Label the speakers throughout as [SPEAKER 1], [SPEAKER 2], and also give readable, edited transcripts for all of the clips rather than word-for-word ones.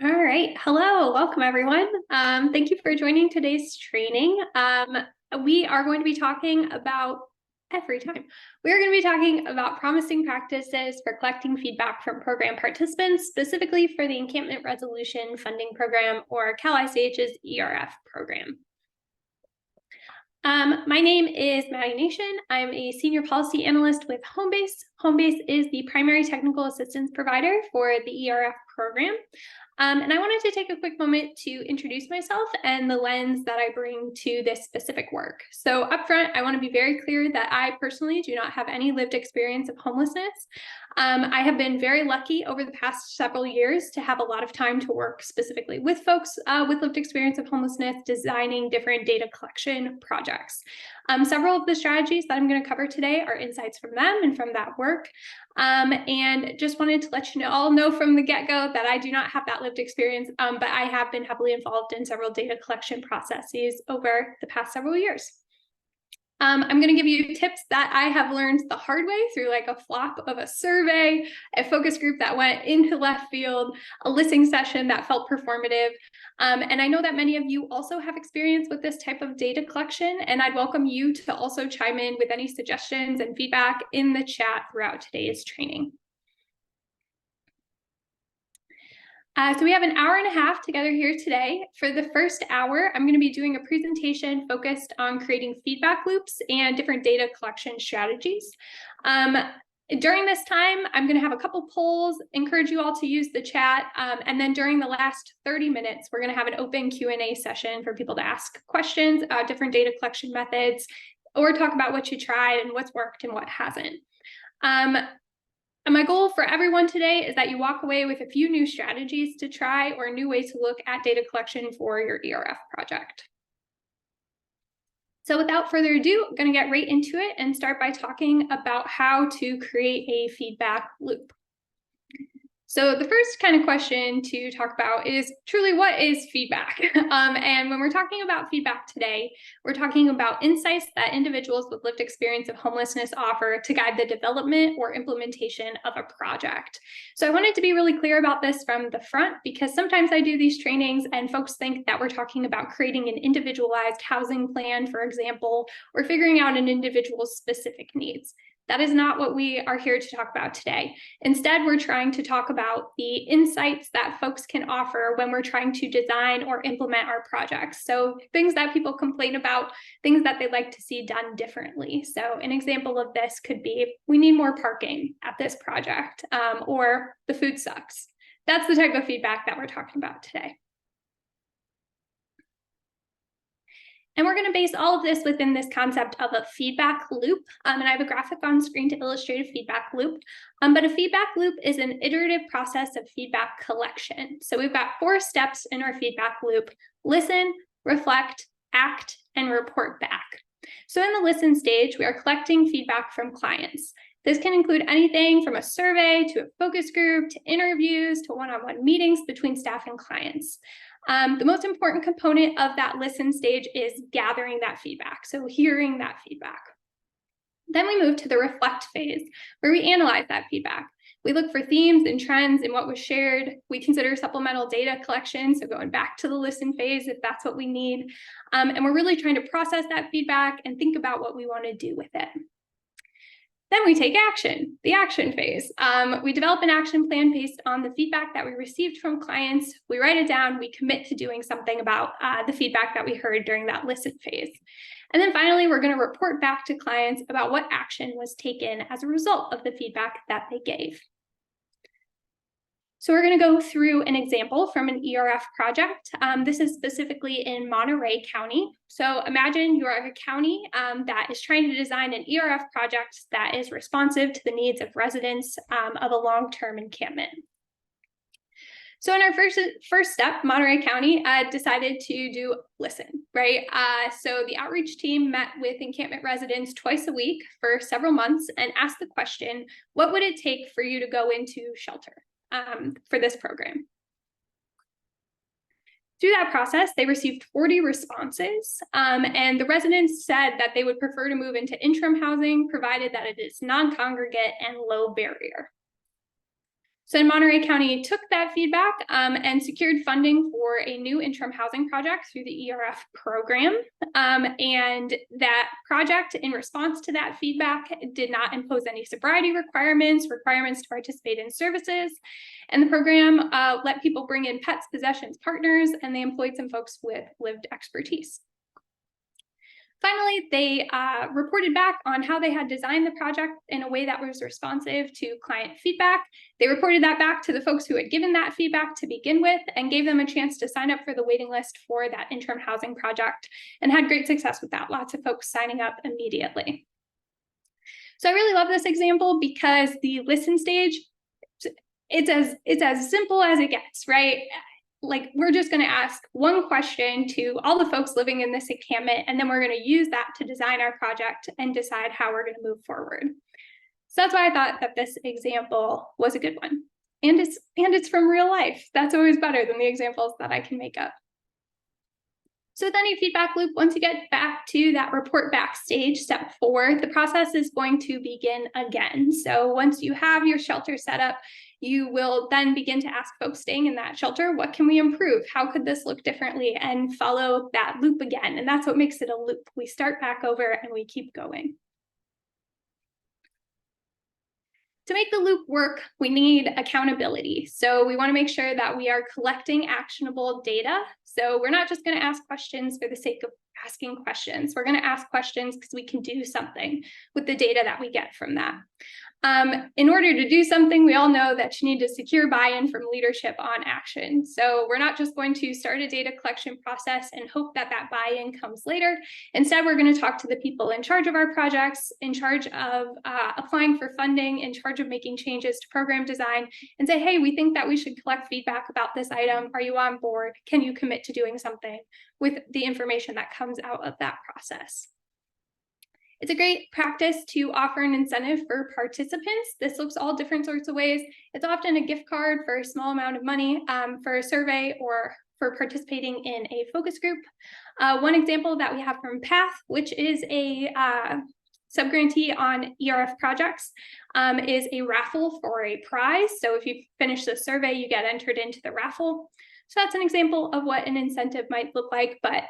[SPEAKER 1] All right. Hello. Welcome, everyone. Thank you for joining today's training. We are going to be talking about we're going to be talking about promising practices for collecting feedback from program participants, specifically for the Encampment Resolution Funding Program, or Cal ICH's ERF program. My name is Maddie Nation. I'm a senior policy analyst with Homebase. Homebase is the primary technical assistance provider for the ERF program. And I wanted to take a quick moment to introduce myself and the lens that I bring to this specific work. So up front, I want to be very clear that I personally do not have any lived experience of homelessness. I have been very lucky over the past several years to have a lot of time to work specifically with folks with lived experience of homelessness, designing different data collection projects. Several of the strategies that I'm going to cover today are insights from them and from that work. And just wanted to let you all know from the get-go that I do not have that lived experience, but I have been heavily involved in several data collection processes over the past several years. I'm going to give you tips that I have learned the hard way through like a flop of a survey, a focus group that went into left field, a listening session that felt performative. And I know that many of you also have experience with this type of data collection, and I'd welcome you to also chime in with any suggestions and feedback in the chat throughout today's training. So we have an hour and a half together here today. For the first hour, I'm going to be doing a presentation focused on creating feedback loops and different data collection strategies. During this time, I'm going to have a couple polls, encourage you all to use the chat, and then during the last 30 minutes, we're going to have an open Q&A session for people to ask questions about different data collection methods, or talk about what you tried and what's worked and what hasn't. And my goal for everyone today is that you walk away with a few new strategies to try or a new way to look at data collection for your ERF project. So without further ado, I'm going to get right into it and start by talking about how to create a feedback loop. So the first kind of question to talk about is truly what is feedback? And when we're talking about feedback today, we're talking about insights that individuals with lived experience of homelessness offer to guide the development or implementation of a project. So I wanted to be really clear about this from the front, because sometimes I do these trainings and folks think that we're talking about creating an individualized housing plan, for example, or figuring out an individual's specific needs. That is not what we are here to talk about today. Instead, we're trying to talk about the insights that folks can offer when we're trying to design or implement our projects. So things that people complain about, things that they'd like to see done differently. So an example of this could be, we need more parking at this project, or the food sucks. That's the type of feedback that we're talking about today. And we're going to base all of this within this concept of a feedback loop. And I have a graphic on screen to illustrate a feedback loop. But a feedback loop is an iterative process of feedback collection. So we've got 4 steps in our feedback loop: listen, reflect, act, and report back. So in the listen stage, we are collecting feedback from clients. This can include anything from a survey to a focus group to interviews to one-on-one meetings between staff and clients. The most important component of that listen stage is gathering that feedback, so hearing that feedback. Then we move to the reflect phase, where we analyze that feedback. We look for themes and trends in what was shared. We consider supplemental data collection, so going back to the listen phase if that's what we need. And we're really trying to process that feedback and think about what we want to do with it. Then we take action, the action phase. We develop an action plan based on the feedback that we received from clients. We write it down, we commit to doing something about the feedback that we heard during that listen phase. And then finally, we're going to report back to clients about what action was taken as a result of the feedback that they gave. So we're going to go through an example from an ERF project. This is specifically in Monterey County. So imagine you're a county that is trying to design an ERF project that is responsive to the needs of residents of a long-term encampment. So in our first step, Monterey County decided to do listen, right? So the outreach team met with encampment residents twice a week for several months and asked the question, what would it take for you to go into shelter? For this program. Through that process, they received 40 responses, and the residents said that they would prefer to move into interim housing, provided that it is non-congregate and low barrier. So Monterey County took that feedback and secured funding for a new interim housing project through the ERF program. And that project, in response to that feedback, did not impose any sobriety requirements to participate in services. And the program let people bring in pets, possessions, partners, and they employed some folks with lived expertise. Finally, they reported back on how they had designed the project in a way that was responsive to client feedback. They reported that back to the folks who had given that feedback to begin with and gave them a chance to sign up for the waiting list for that interim housing project and had great success with that. Lots of folks signing up immediately. So I really love this example because the listen stage, it's as simple as it gets, right? Like, we're just going to ask one question to all the folks living in this encampment, and then we're going to use that to design our project and decide how we're going to move forward. So that's why I thought that this example was a good one. And it's from real life. That's always better than the examples that I can make up. So with any feedback loop, once you get back to that report back stage, step 4, the process is going to begin again. So once you have your shelter set up, you will then begin to ask folks staying in that shelter, what can we improve? How could this look differently? And follow that loop again. And that's what makes it a loop. We start back over and we keep going. To make the loop work, we need accountability. So we want to make sure that we are collecting actionable data. So we're not just going to ask questions for the sake of asking questions. We're going to ask questions because we can do something with the data that we get from that. In order to do something, we all know that you need to secure buy-in from leadership on action. So we're not just going to start a data collection process and hope that that buy-in comes later. Instead, we're going to talk to the people in charge of our projects, in charge of applying for funding, in charge of making changes to program design, and say, hey, we think that we should collect feedback about this item. Are you on board? Can you commit to doing something with the information that comes out of that process? It's a great practice to offer an incentive for participants. This looks all different sorts of ways. It's often a gift card for a small amount of money for a survey or for participating in a focus group. One example that we have from PATH, which is a subgrantee on ERF projects, is a raffle for a prize. So if you finish the survey, you get entered into the raffle. So that's an example of what an incentive might look like, but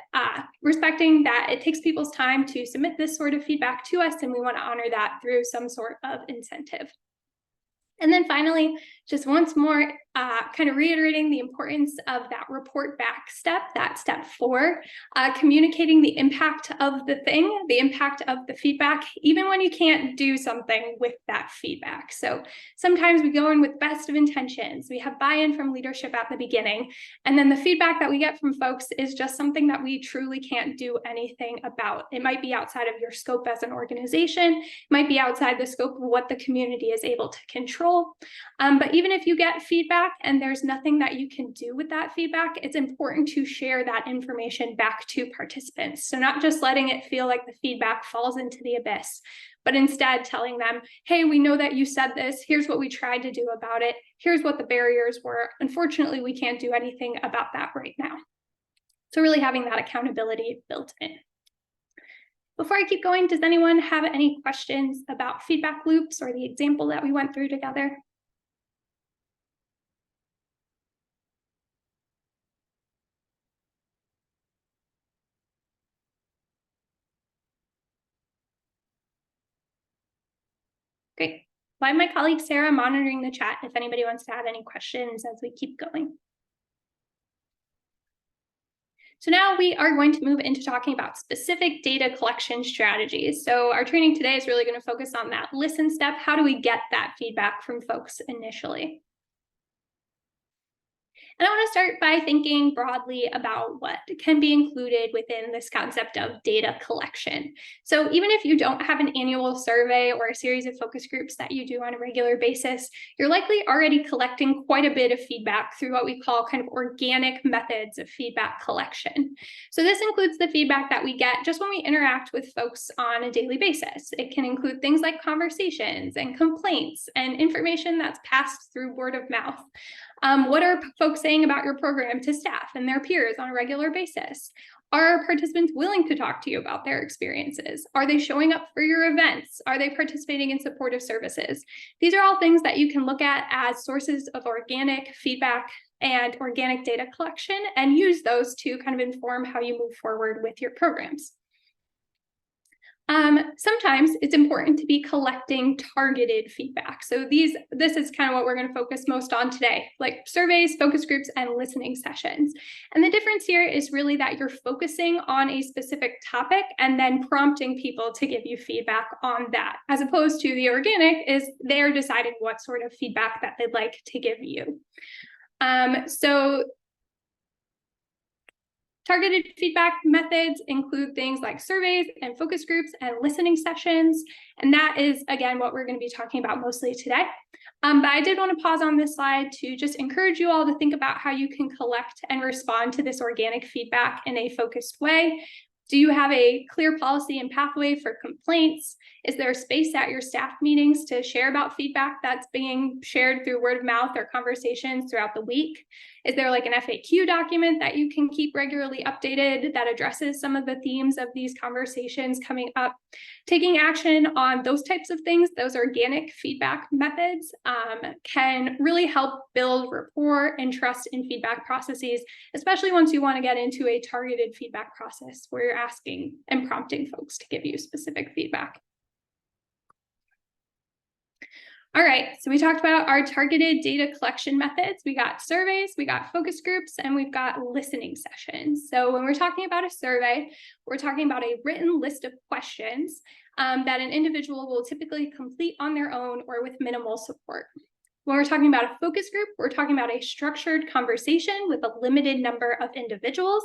[SPEAKER 1] respecting that it takes people's time to submit this sort of feedback to us, and we want to honor that through some sort of incentive. And then finally, just once more, kind of reiterating the importance of that report back step, that step 4, communicating the impact of the thing, the impact of the feedback, even when you can't do something with that feedback. So sometimes we go in with best of intentions, we have buy-in from leadership at the beginning, and then the feedback that we get from folks is just something that we truly can't do anything about. It might be outside of your scope as an organization, it might be outside the scope of what the community is able to control. But even if you get feedback and there's nothing that you can do with that feedback, it's important to share that information back to participants. So not just letting it feel like the feedback falls into the abyss, but instead telling them, hey, we know that you said this, here's what we tried to do about it, here's what the barriers were. Unfortunately, we can't do anything about that right now. So really having that accountability built in. Before I keep going, does anyone have any questions about feedback loops or the example that we went through together? Great. Well, I have my colleague Sarah monitoring the chat if anybody wants to add any questions as we keep going. So now we are going to move into talking about specific data collection strategies. So our training today is really going to focus on that listen step. How do we get that feedback from folks initially? And I want to start by thinking broadly about what can be included within this concept of data collection. So even if you don't have an annual survey or a series of focus groups that you do on a regular basis, you're likely already collecting quite a bit of feedback through what we call kind of organic methods of feedback collection. So this includes the feedback that we get just when we interact with folks on a daily basis. It can include things like conversations and complaints and information that's passed through word of mouth. What are folks saying about your program to staff and their peers on a regular basis? Are participants willing to talk to you about their experiences? Are they showing up for your events? Are they participating in supportive services? These are all things that you can look at as sources of organic feedback and organic data collection and use those to kind of inform how you move forward with your programs. Sometimes it's important to be collecting targeted feedback. So this is kind of what we're going to focus most on today, like surveys, focus groups, and listening sessions. And the difference here is really that you're focusing on a specific topic and then prompting people to give you feedback on that, as opposed to the organic is they're deciding what sort of feedback that they'd like to give you. So targeted feedback methods include things like surveys and focus groups and listening sessions. And that is, again, what we're going to be talking about mostly today. But I did want to pause on this slide to just encourage you all to think about how you can collect and respond to this organic feedback in a focused way. Do you have a clear policy and pathway for complaints? Is there space at your staff meetings to share about feedback that's being shared through word of mouth or conversations throughout the week? Is there like an FAQ document that you can keep regularly updated that addresses some of the themes of these conversations coming up? Taking action on those types of things, those organic feedback methods, can really help build rapport and trust in feedback processes, especially once you want to get into a targeted feedback process where you're asking and prompting folks to give you specific feedback. All right, so we talked about our targeted data collection methods. We got surveys, we got focus groups, and we've got listening sessions. So when we're talking about a survey, we're talking about a written list of questions that an individual will typically complete on their own or with minimal support. When we're talking about a focus group, we're talking about a structured conversation with a limited number of individuals.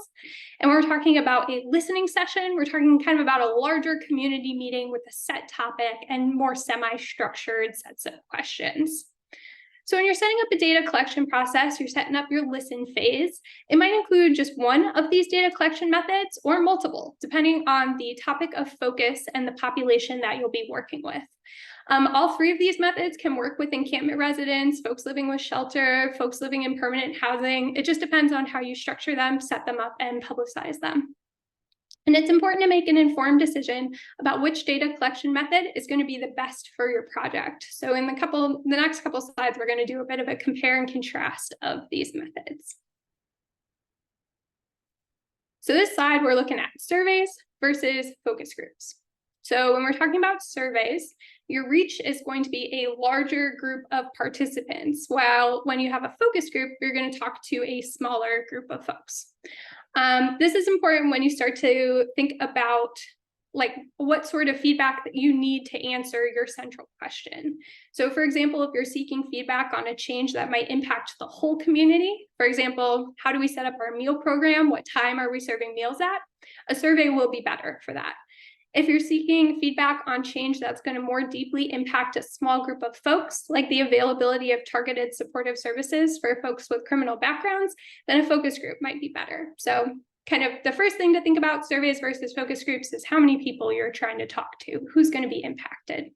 [SPEAKER 1] And when we're talking about a listening session, we're talking kind of about a larger community meeting with a set topic and more semi-structured sets of questions. So when you're setting up a data collection process, you're setting up your listen phase. It might include just one of these data collection methods or multiple, depending on the topic of focus and the population that you'll be working with. All three of these methods can work with encampment residents, folks living with shelter, folks living in permanent housing. It just depends on how you structure them, set them up, and publicize them. And it's important to make an informed decision about which data collection method is going to be the best for your project. So in the next couple slides, we're going to do a bit of a compare and contrast of these methods. So this slide, we're looking at surveys versus focus groups. So when we're talking about surveys, your reach is going to be a larger group of participants, while when you have a focus group, you're going to talk to a smaller group of folks. This is important when you start to think about like what sort of feedback that you need to answer your central question. So for example, if you're seeking feedback on a change that might impact the whole community, for example, how do we set up our meal program? What time are we serving meals at? A survey will be better for that. If you're seeking feedback on change that's going to more deeply impact a small group of folks, like the availability of targeted supportive services for folks with criminal backgrounds, then a focus group might be better. So kind of the first thing to think about surveys versus focus groups is how many people you're trying to talk to, who's going to be impacted.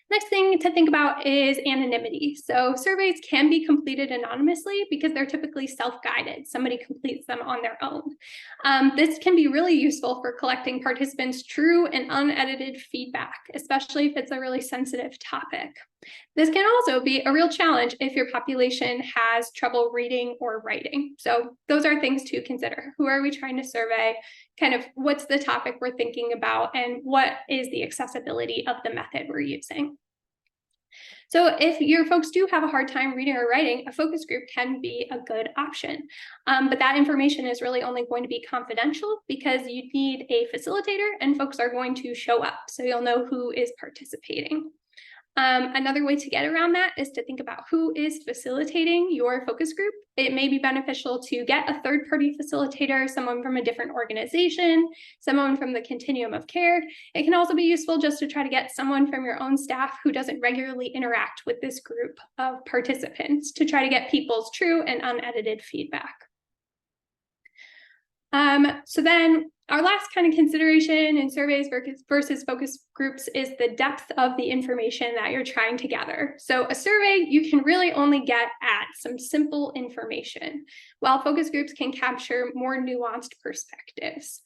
[SPEAKER 1] Next thing to think about is anonymity. So surveys can be completed anonymously because they're typically self-guided. Somebody completes them on their own. This can be really useful for collecting participants' true and unedited feedback, especially if it's a really sensitive topic. This can also be a real challenge if your population has trouble reading or writing. So those are things to consider. Who are we trying to survey? Kind of what's the topic we're thinking about, and what is the accessibility of the method we're using? So if your folks do have a hard time reading or writing, a focus group can be a good option. But that information is really only going to be confidential because you need a facilitator and folks are going to show up, so you'll know who is participating. Another way to get around that is to think about who is facilitating your focus group. It may be beneficial to get a third-party facilitator, someone from a different organization, someone from the continuum of care. It can also be useful just to try to get someone from your own staff who doesn't regularly interact with this group of participants to try to get people's true and unedited feedback. So then our last kind of consideration in surveys versus focus groups is the depth of the information that you're trying to gather. So a survey, you can really only get at some simple information, while focus groups can capture more nuanced perspectives.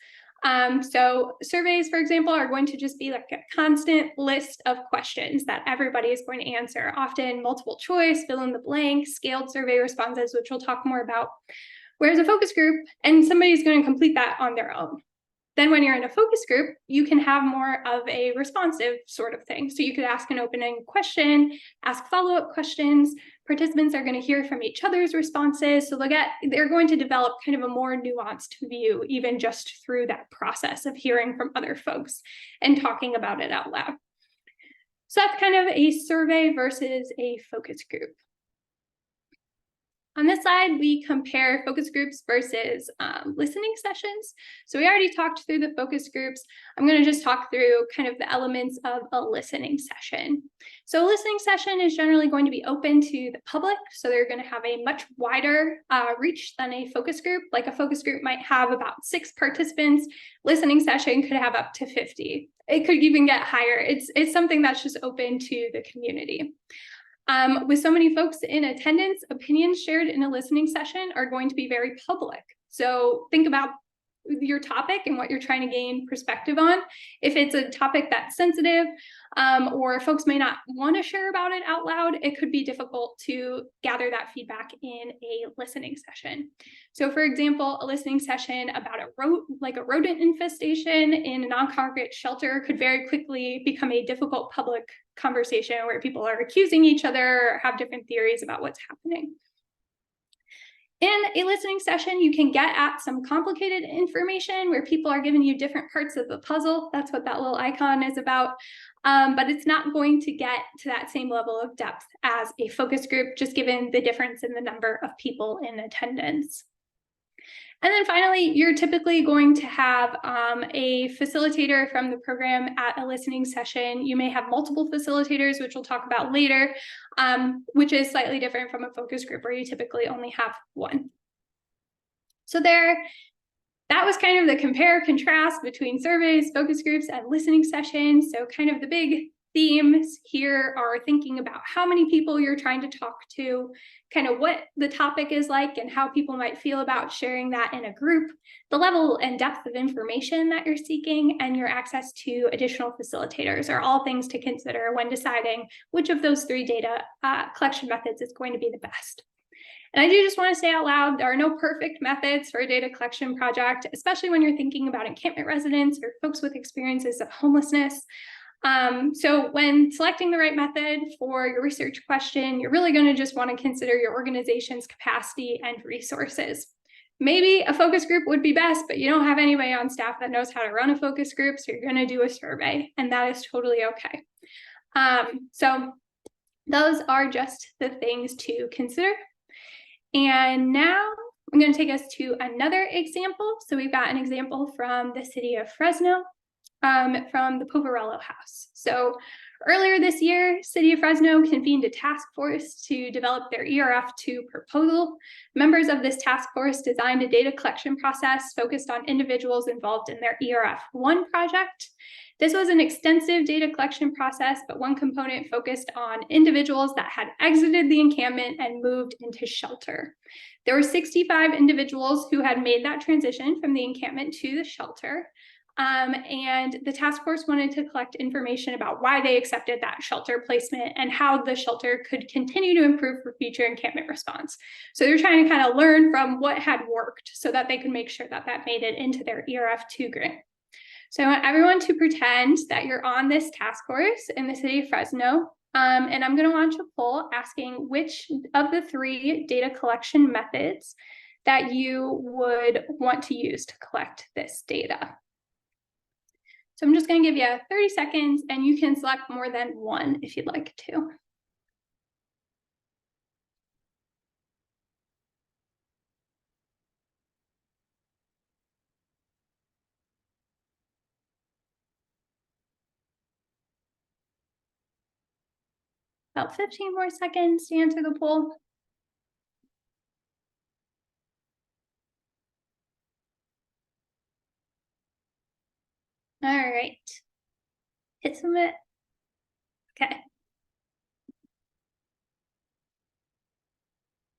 [SPEAKER 1] So surveys, for example, are going to just be like a constant list of questions that everybody is going to answer, often multiple choice, fill in the blank, scaled survey responses, which we'll talk more about. Whereas a focus group, and somebody's going to complete that on their own. Then when you're in a focus group, you can have more of a responsive sort of thing. So you could ask an open-ended question, ask follow-up questions. Participants are going to hear from each other's responses. So they're going to develop kind of a more nuanced view, even just through that process of hearing from other folks and talking about it out loud. So that's kind of a survey versus a focus group. On this side, we compare focus groups versus listening sessions. So we already talked through the focus groups. I'm going to just talk through kind of the elements of a listening session. So a listening session is generally going to be open to the public. So they're going to have a much wider reach than a focus group. Like a focus group might have about 6 participants. Listening session could have up to 50. It could even get higher. It's something that's just open to the community. With so many folks in attendance, opinions shared in a listening session are going to be very public. So think about your topic and what you're trying to gain perspective on. If it's a topic that's sensitive, or folks may not want to share about it out loud, it could be difficult to gather that feedback in a listening session. So for example, a listening session about a rodent infestation in a non-congregate shelter could very quickly become a difficult public conversation where people are accusing each other or have different theories about what's happening. In a listening session, you can get at some complicated information where people are giving you different parts of the puzzle. That's what that little icon is about. But it's not going to get to that same level of depth as a focus group, just given the difference in the number of people in attendance. And then finally, you're typically going to have a facilitator from the program at a listening session. You may have multiple facilitators, which we'll talk about later, which is slightly different from a focus group where you typically only have one. So that was kind of the compare contrast between surveys, focus groups, and listening sessions. So kind of the big themes here are thinking about how many people you're trying to talk to, kind of what the topic is like and how people might feel about sharing that in a group, the level and depth of information that you're seeking, and your access to additional facilitators are all things to consider when deciding which of those 3 data collection methods is going to be the best. And I do just want to say out loud, there are no perfect methods for a data collection project, especially when you're thinking about encampment residents or folks with experiences of homelessness. So when selecting the right method for your research question, you're really going to just want to consider your organization's capacity and resources. Maybe a focus group would be best, but you don't have anybody on staff that knows how to run a focus group, so you're going to do a survey, and that is totally okay. So those are just the things to consider. And now I'm going to take us to another example. So we've got an example from the city of Fresno, from the Poverello House. So earlier this year, City of Fresno convened a task force to develop their ERF2 proposal. Members of this task force designed a data collection process focused on individuals involved in their ERF1 project. This was an extensive data collection process, but one component focused on individuals that had exited the encampment and moved into shelter. There were 65 individuals who had made that transition from the encampment to the shelter. And the task force wanted to collect information about why they accepted that shelter placement and how the shelter could continue to improve for future encampment response. So they're trying to kind of learn from what had worked so that they could make sure that that made it into their ERF2 grant. So I want everyone to pretend that you're on this task force in the city of Fresno. And I'm going to launch a poll asking which of the 3 data collection methods that you would want to use to collect this data. So I'm just going to give you 30 seconds, and you can select more than one if you'd like to. About 15 more seconds to answer the poll. right. Hit submit. Okay.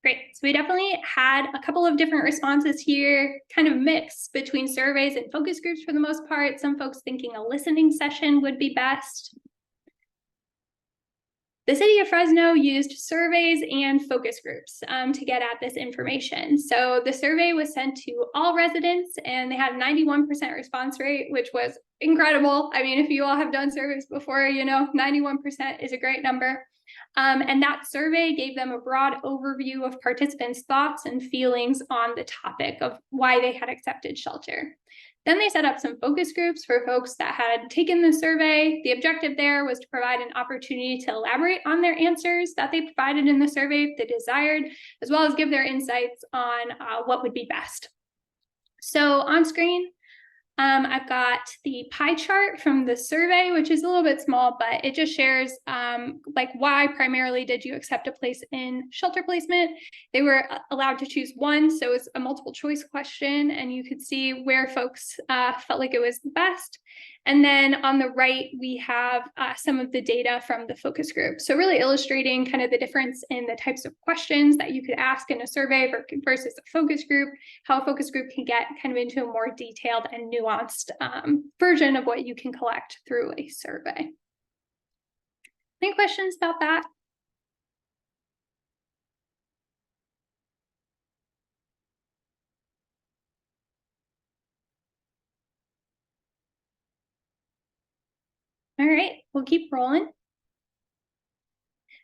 [SPEAKER 1] Great. So we definitely had a couple of different responses here, kind of mixed between surveys and focus groups for the most part. Some folks thinking a listening session would be best. The city of Fresno used surveys and focus groups to get at this information. So the survey was sent to all residents and they had a 91% response rate, which was incredible. I mean, if you all have done surveys before, you know, 91% is a great number. And that survey gave them a broad overview of participants' thoughts and feelings on the topic of why they had accepted shelter. Then they set up some focus groups for folks that had taken the survey. The objective there was to provide an opportunity to elaborate on their answers that they provided in the survey if they desired, as well as give their insights on what would be best. So on screen, I've got the pie chart from the survey, which is a little bit small, but it just shares like why primarily did you accept a place in shelter placement. They were allowed to choose one, so it's a multiple choice question, and you could see where folks felt like it was the best. And then on the right, we have some of the data from the focus group. So really illustrating kind of the difference in the types of questions that you could ask in a survey versus a focus group, how a focus group can get kind of into a more detailed and nuanced version of what you can collect through a survey. Any questions about that? All right, we'll keep rolling.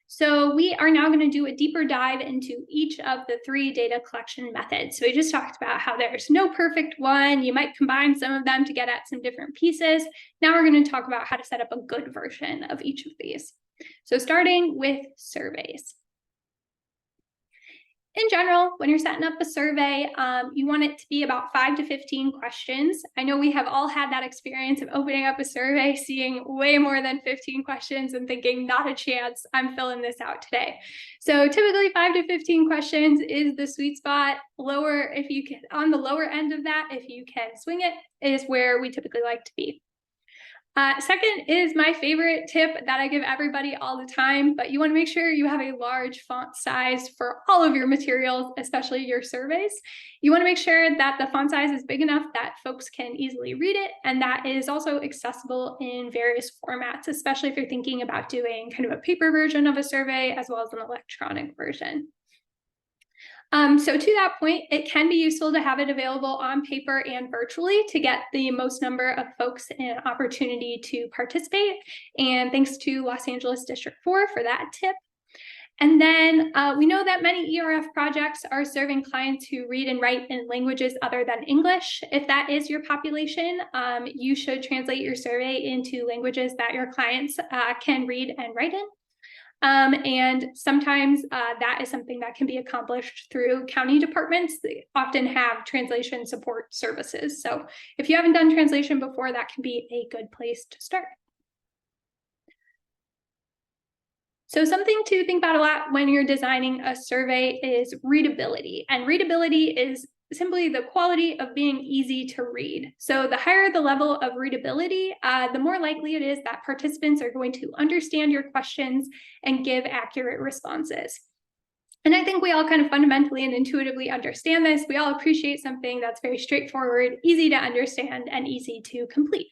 [SPEAKER 1] So we are now going to do a deeper dive into each of the 3 data collection methods. So we just talked about how there's no perfect one. You might combine some of them to get at some different pieces. Now we're going to talk about how to set up a good version of each of these. So starting with surveys. In general, when you're setting up a survey, you want it to be about 5 to 15 questions. I know we have all had that experience of opening up a survey, seeing way more than 15 questions and thinking, not a chance, I'm filling this out today. So typically 5 to 15 questions is the sweet spot. Lower, if you can, on the lower end of that, if you can swing it, is where we typically like to be. Second is my favorite tip that I give everybody all the time, but you want to make sure you have a large font size for all of your materials, especially your surveys. You want to make sure that the font size is big enough that folks can easily read it, and that is also accessible in various formats, especially if you're thinking about doing kind of a paper version of a survey as well as an electronic version. So to that point, it can be useful to have it available on paper and virtually to get the most number of folks an opportunity to participate. And thanks to Los Angeles District 4 for that tip. And then we know that many ERF projects are serving clients who read and write in languages other than English. If that is your population, you should translate your survey into languages that your clients can read and write in. And sometimes that is something that can be accomplished through county departments. They often have translation support services. So if you haven't done translation before, that can be a good place to start. So something to think about a lot when you're designing a survey is readability. And readability is simply the quality of being easy to read. So the higher the level of readability, the more likely it is that participants are going to understand your questions and give accurate responses. And I think we all kind of fundamentally and intuitively understand this. We all appreciate something that's very straightforward, easy to understand, and easy to complete.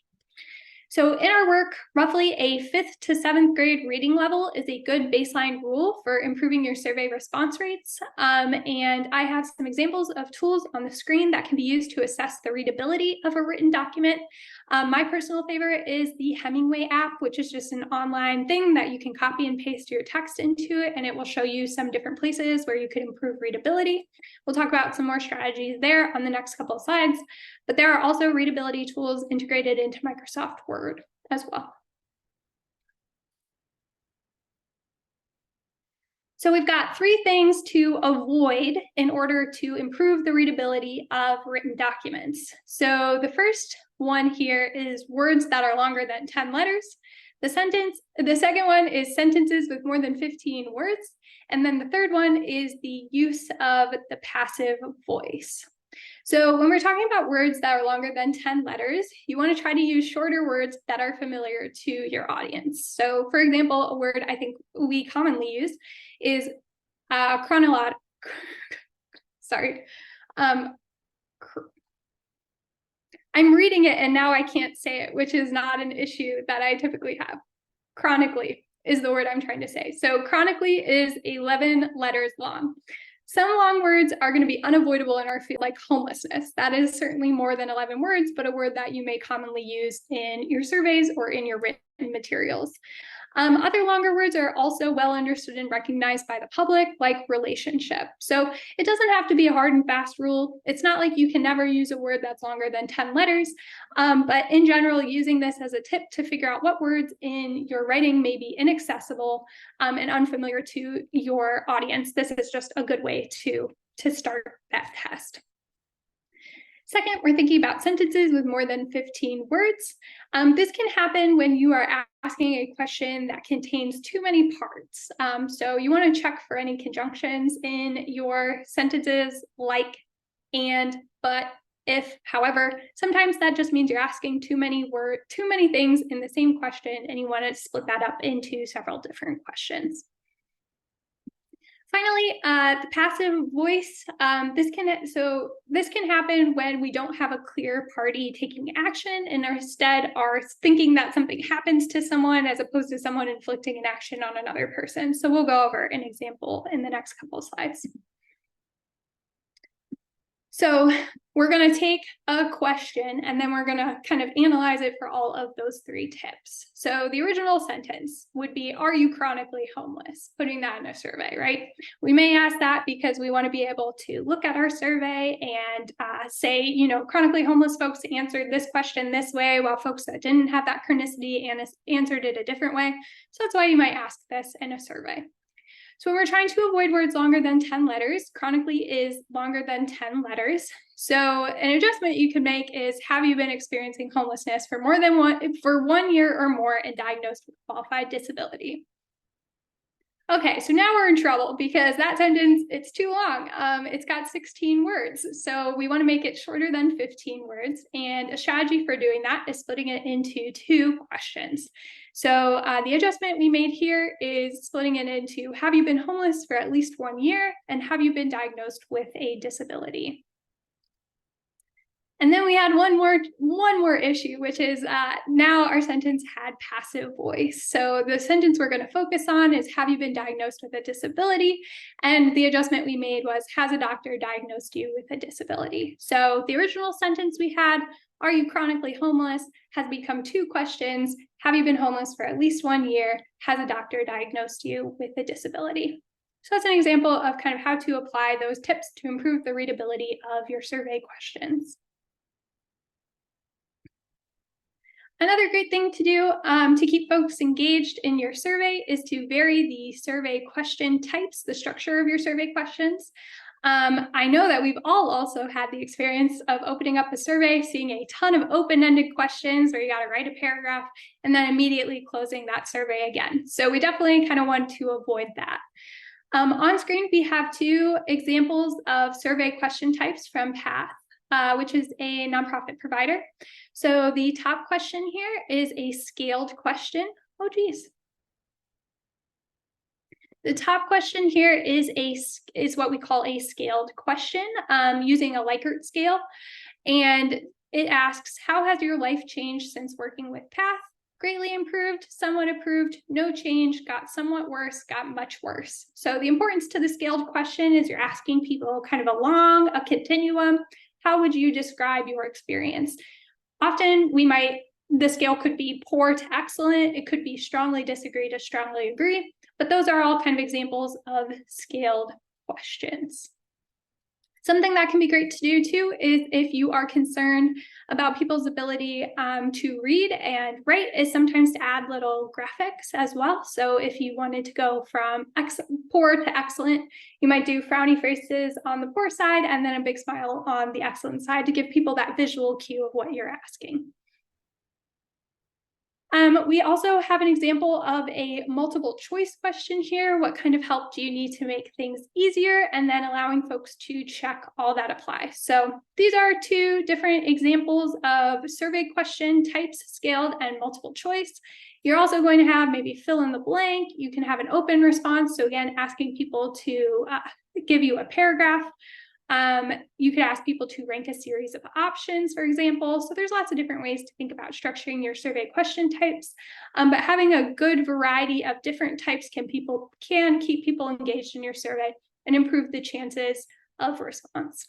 [SPEAKER 1] So in our work, roughly a 5th to 7th grade reading level is a good baseline rule for improving your survey response rates. And I have some examples of tools on the screen that can be used to assess the readability of a written document. My personal favorite is the Hemingway app, which is just an online thing that you can copy and paste your text into it, and it will show you some different places where you could improve readability. We'll talk about some more strategies there on the next couple of slides, but there are also readability tools integrated into Microsoft Word as well. So we've got 3 things to avoid in order to improve the readability of written documents. So the first one here is words that are longer than 10 letters. The second one is sentences with more than 15 words. And then the third one is the use of the passive voice. So when we're talking about words that are longer than 10 letters, you want to try to use shorter words that are familiar to your audience. So for example, a word I think we commonly use is sorry. I'm reading it and now I can't say it, which is not an issue that I typically have. Chronically is the word I'm trying to say. So chronically is 11 letters long. Some long words are going to be unavoidable in our field, like homelessness. That is certainly more than 11 words, but a word that you may commonly use in your surveys or in your written materials. Other longer words are also well understood and recognized by the public, like relationship. So it doesn't have to be a hard and fast rule. It's not like you can never use a word that's longer than 10 letters, but in general, using this as a tip to figure out what words in your writing may be inaccessible and unfamiliar to your audience. This is just a good way to start that test. Second, we're thinking about sentences with more than 15 words. This can happen when you are asking a question that contains too many parts. So you want to check for any conjunctions in your sentences, like, and, but, if. However, sometimes that just means you're asking too many things in the same question, and you want to split that up into several different questions. Finally, the passive voice, this can happen when we don't have a clear party taking action and instead are thinking that something happens to someone as opposed to someone inflicting an action on another person. So we'll go over an example in the next couple of slides. So we're going to take a question and then we're going to kind of analyze it for all of those three tips. So the original sentence would be, are you chronically homeless? Putting that in a survey, right? We may ask that because we want to be able to look at our survey and say, you know, chronically homeless folks answered this question this way, while folks that didn't have that chronicity and answered it a different way. So that's why you might ask this in a survey. So when we're trying to avoid words longer than 10 letters, chronically is longer than 10 letters. So an adjustment you can make is, have you been experiencing homelessness for 1 year or more and diagnosed with qualified disability? Okay, so now we're in trouble because that sentence, it's too long. It's got 16 words. So we want to make it shorter than 15 words. And a strategy for doing that is splitting it into 2 questions. So the adjustment we made here is splitting it into, have you been homeless for at least 1 year? And have you been diagnosed with a disability? And then we had one more issue, which is now our sentence had passive voice. So the sentence we're going to focus on is, have you been diagnosed with a disability? And the adjustment we made was, has a doctor diagnosed you with a disability? So the original sentence we had, are you chronically homeless, has become 2 questions. Have you been homeless for at least 1 year? Has a doctor diagnosed you with a disability? So that's an example of kind of how to apply those tips to improve the readability of your survey questions. Another great thing to do to keep folks engaged in your survey is to vary the survey question types, the structure of your survey questions. I know that we've all also had the experience of opening up a survey, seeing a ton of open-ended questions where you got to write a paragraph and then immediately closing that survey again. So we definitely kind of want to avoid that. On screen, we have 2 examples of survey question types from PATH, which is a nonprofit provider. So the top question here is a scaled question. Oh, geez. The top question here is what we call a scaled question using a Likert scale. And it asks, how has your life changed since working with PATH? Greatly improved, somewhat improved, no change, got somewhat worse, got much worse. So the importance to the scaled question is you're asking people kind of along a continuum. How would you describe your experience? Often the scale could be poor to excellent. It could be strongly disagree to strongly agree, but those are all kind of examples of scaled questions. Something that can be great to do too is, if you are concerned about people's ability to read and write, is sometimes to add little graphics as well. So if you wanted to go from poor to excellent, you might do frowny faces on the poor side and then a big smile on the excellent side to give people that visual cue of what you're asking. We also have an example of a multiple choice question here. What kind of help do you need to make things easier? And then allowing folks to check all that apply. So these are two different examples of survey question types, scaled and multiple choice. You're also going to have maybe fill in the blank. You can have an open response. So again, asking people to give you a paragraph. You could ask people to rank a series of options, for example. So there's lots of different ways to think about structuring your survey question types, but having a good variety of different types can keep people engaged in your survey and improve the chances of response.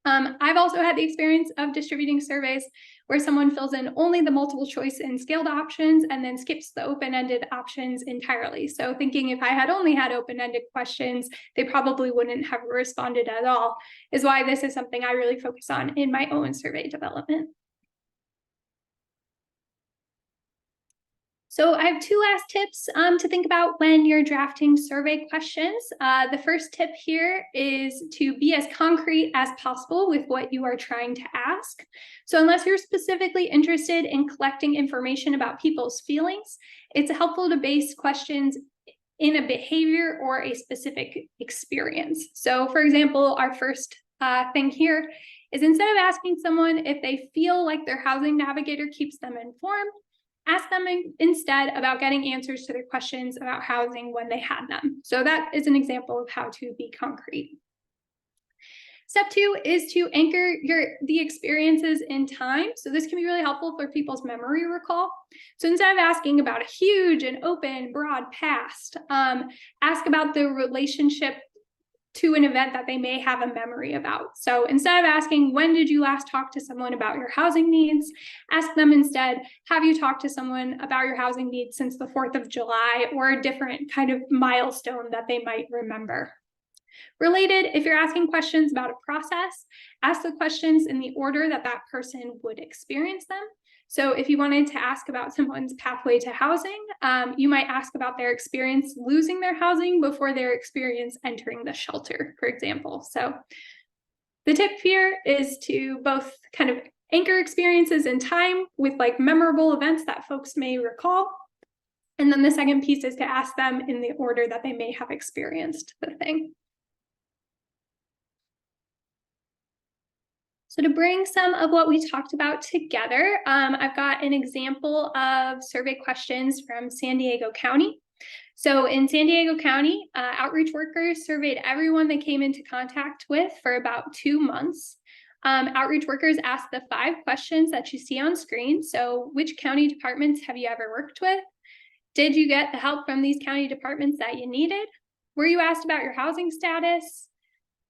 [SPEAKER 1] I've also had the experience of distributing surveys where someone fills in only the multiple choice and scaled options and then skips the open-ended options entirely. So thinking if I had only had open-ended questions, they probably wouldn't have responded at all, is why this is something I really focus on in my own survey development. So I have two last tips to think about when you're drafting survey questions. The first tip here is to be as concrete as possible with what you are trying to ask. So unless you're specifically interested in collecting information about people's feelings, it's helpful to base questions in a behavior or a specific experience. So for example, our first thing here is instead of asking someone if they feel like their housing navigator keeps them informed, ask them instead about getting answers to their questions about housing when they had them. So that is an example of how to be concrete. Step 2 is to anchor the experiences in time. So this can be really helpful for people's memory recall. So instead of asking about a huge and open, broad past, ask about the relationship to an event that they may have a memory about. So instead of asking, when did you last talk to someone about your housing needs? Ask them instead, have you talked to someone about your housing needs since the 4th of July or a different kind of milestone that they might remember? Related, if you're asking questions about a process, ask the questions in the order that that person would experience them. So if you wanted to ask about someone's pathway to housing, you might ask about their experience losing their housing before their experience entering the shelter, for example. So the tip here is to both kind of anchor experiences in time with like memorable events that folks may recall. And then the second piece is to ask them in the order that they may have experienced the thing. So to bring some of what we talked about together, I've got an example of survey questions from San Diego County. So in San Diego County, outreach workers surveyed everyone they came into contact with for about 2 months. Outreach workers asked the 5 questions that you see on screen. So which county departments have you ever worked with? Did you get the help from these county departments that you needed? Were you asked about your housing status?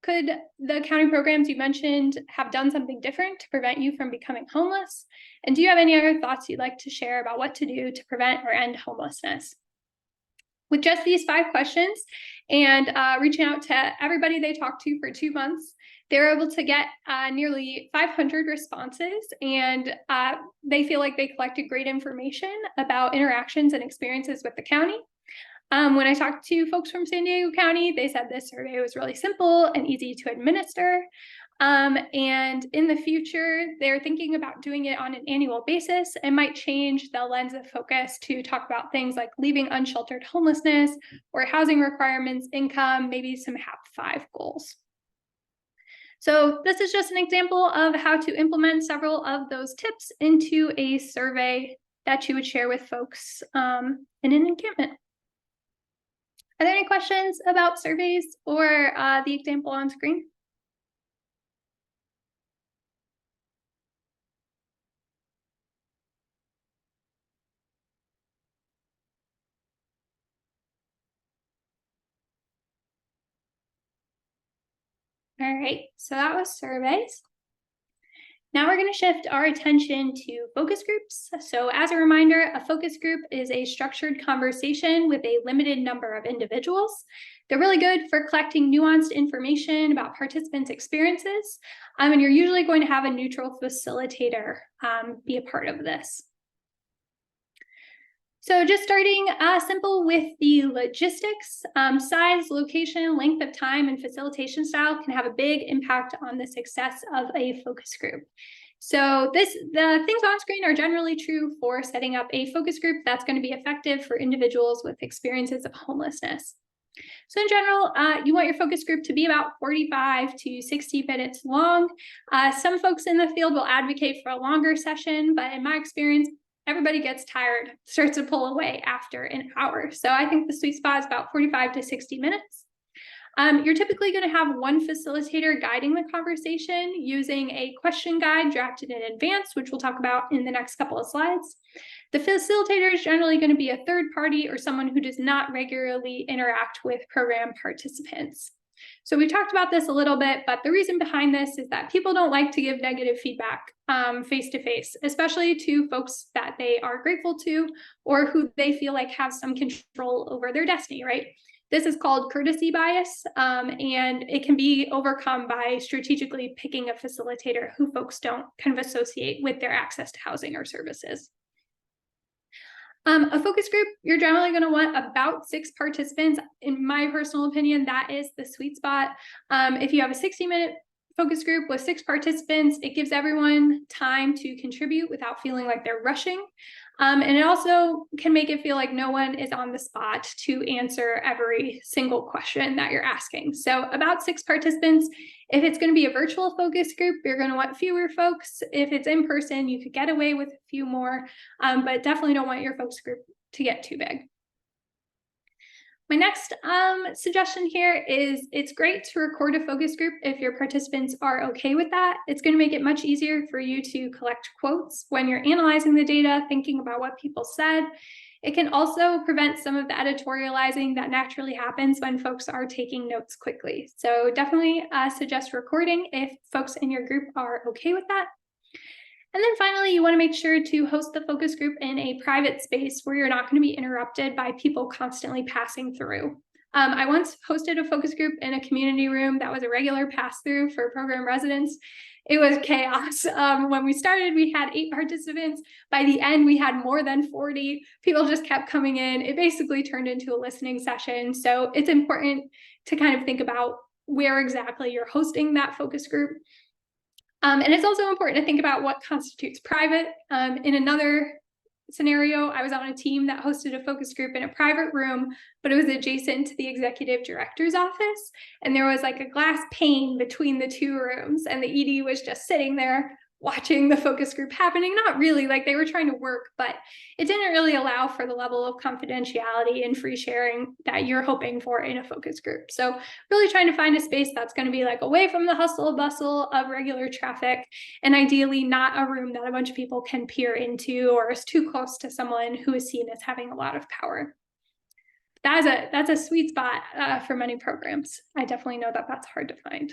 [SPEAKER 1] Could the county programs you mentioned have done something different to prevent you from becoming homeless? And do you have any other thoughts you'd like to share about what to do to prevent or end homelessness? With just these 5 questions and reaching out to everybody they talked to for 2 months, they were able to get nearly 500 responses, and they feel like they collected great information about interactions and experiences with the county. When I talked to folks from San Diego County, they said this survey was really simple and easy to administer. And in the future, they're thinking about doing it on an annual basis and might change the lens of focus to talk about things like leaving unsheltered homelessness or housing requirements, income, maybe some HAP 5 goals. So this is just an example of how to implement several of those tips into a survey that you would share with folks in an encampment. Are there any questions about surveys or the example on screen? All right, so that was surveys. Now we're going to shift our attention to focus groups. So as a reminder, a focus group is a structured conversation with a limited number of individuals. They're really good for collecting nuanced information about participants' experiences, and you're usually going to have a neutral facilitator be a part of this. So just starting simple with the logistics, size, location, length of time, and facilitation style can have a big impact on the success of a focus group. So the things on screen are generally true for setting up a focus group that's going to be effective for individuals with experiences of homelessness. So in general, you want your focus group to be about 45 to 60 minutes long. Some folks in the field will advocate for a longer session, but in my experience, everybody gets tired, starts to pull away after an hour. So I think the sweet spot is about 45 to 60 minutes. You're typically going to have one facilitator guiding the conversation using a question guide drafted in advance, which we'll talk about in the next couple of slides. The facilitator is generally going to be a third party or someone who does not regularly interact with program participants. So we talked about this a little bit, but the reason behind this is that people don't like to give negative feedback face to face, especially to folks that they are grateful to or who they feel like have some control over their destiny, right? This is called courtesy bias, and it can be overcome by strategically picking a facilitator who folks don't kind of associate with their access to housing or services. A focus group, you're generally going to want about 6 participants. In my personal opinion, that is the sweet spot. If you have a 60-minute focus group with 6 participants, it gives everyone time to contribute without feeling like they're rushing. And it also can make it feel like no one is on the spot to answer every single question that you're asking. So about 6 participants. If it's going to be a virtual focus group, you're going to want fewer folks. If it's in person, you could get away with a few more, but definitely don't want your focus group to get too big. My next suggestion here is it's great to record a focus group if your participants are okay with that. It's going to make it much easier for you to collect quotes when you're analyzing the data, thinking about what people said. It can also prevent some of the editorializing that naturally happens when folks are taking notes quickly. So definitely suggest recording if folks in your group are okay with that. And then finally, you want to make sure to host the focus group in a private space where you're not going to be interrupted by people constantly passing through. I once hosted a focus group in a community room that was a regular pass-through for program residents. It was chaos. When we started, we had 8 participants. By the end, we had more than 40. People just kept coming in. It basically turned into a listening session. So it's important to kind of think about where exactly you're hosting that focus group. And it's also important to think about what constitutes private. In another scenario, I was on a team that hosted a focus group in a private room, but it was adjacent to the executive director's office. And there was like a glass pane between the 2 rooms, and the ED was just sitting there watching the focus group happening. Not really, like they were trying to work, but it didn't really allow for the level of confidentiality and free sharing that you're hoping for in a focus group. So really trying to find a space that's going to be like away from the hustle and bustle of regular traffic, and ideally not a room that a bunch of people can peer into or is too close to someone who is seen as having a lot of power. That's a sweet spot for many programs. I definitely know that that's hard to find.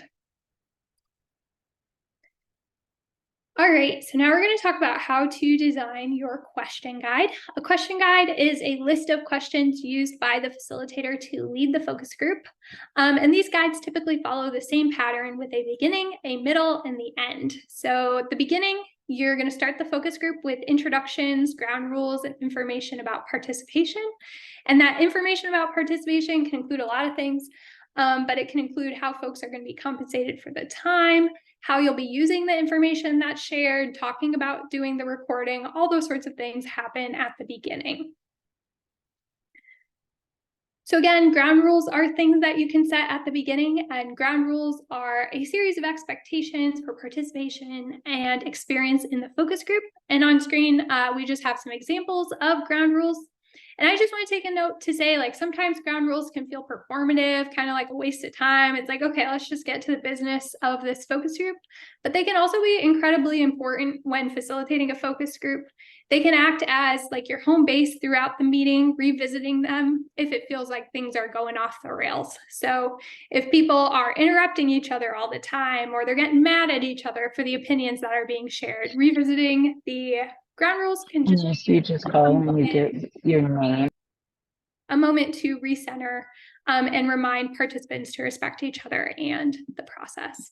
[SPEAKER 1] All right, so now we're going to talk about how to design your question guide. A question guide is a list of questions used by the facilitator to lead the focus group. And these guides typically follow the same pattern with a beginning, a middle, and the end. So at the beginning, you're going to start the focus group with introductions, ground rules, and information about participation. And that information about participation can include a lot of things, but it can include how folks are going to be compensated for the time, how you'll be using the information that's shared, talking about doing the recording, all those sorts of things happen at the beginning. So again, ground rules are things that you can set at the beginning, and ground rules are a series of expectations for participation and experience in the focus group. And on screen, we just have some examples of ground rules. And I just want to take a note to say, like, sometimes ground rules can feel performative, kind of like a waste of time. It's like, okay, let's just get to the business of this focus group. But they can also be incredibly important when facilitating a focus group. They can act as like your home base throughout the meeting, revisiting them if it feels like things are going off the rails. So if people are interrupting each other all the time, or they're getting mad at each other for the opinions that are being shared, revisiting the ground rules can just
[SPEAKER 2] you just call and you get your name.
[SPEAKER 1] A moment to recenter and remind participants to respect each other and the process.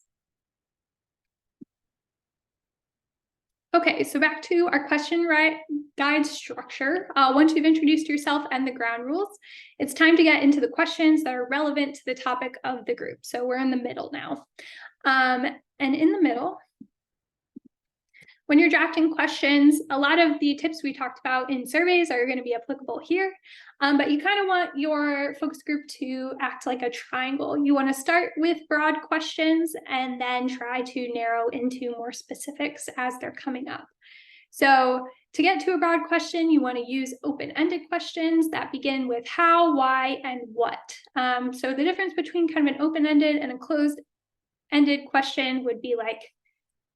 [SPEAKER 1] Okay, so back to our question guide structure. Once you've introduced yourself and the ground rules, it's time to get into the questions that are relevant to the topic of the group. So we're in the middle now. And in the middle, When you're drafting questions, a lot of the tips we talked about in surveys are going to be applicable here, but you kind of want your focus group to act like a triangle. You want to start with broad questions and then try to narrow into more specifics as they're coming up. So to get to a broad question, you want to use open-ended questions that begin with how, why, and what. So the difference between kind of an open-ended and a closed-ended question would be like,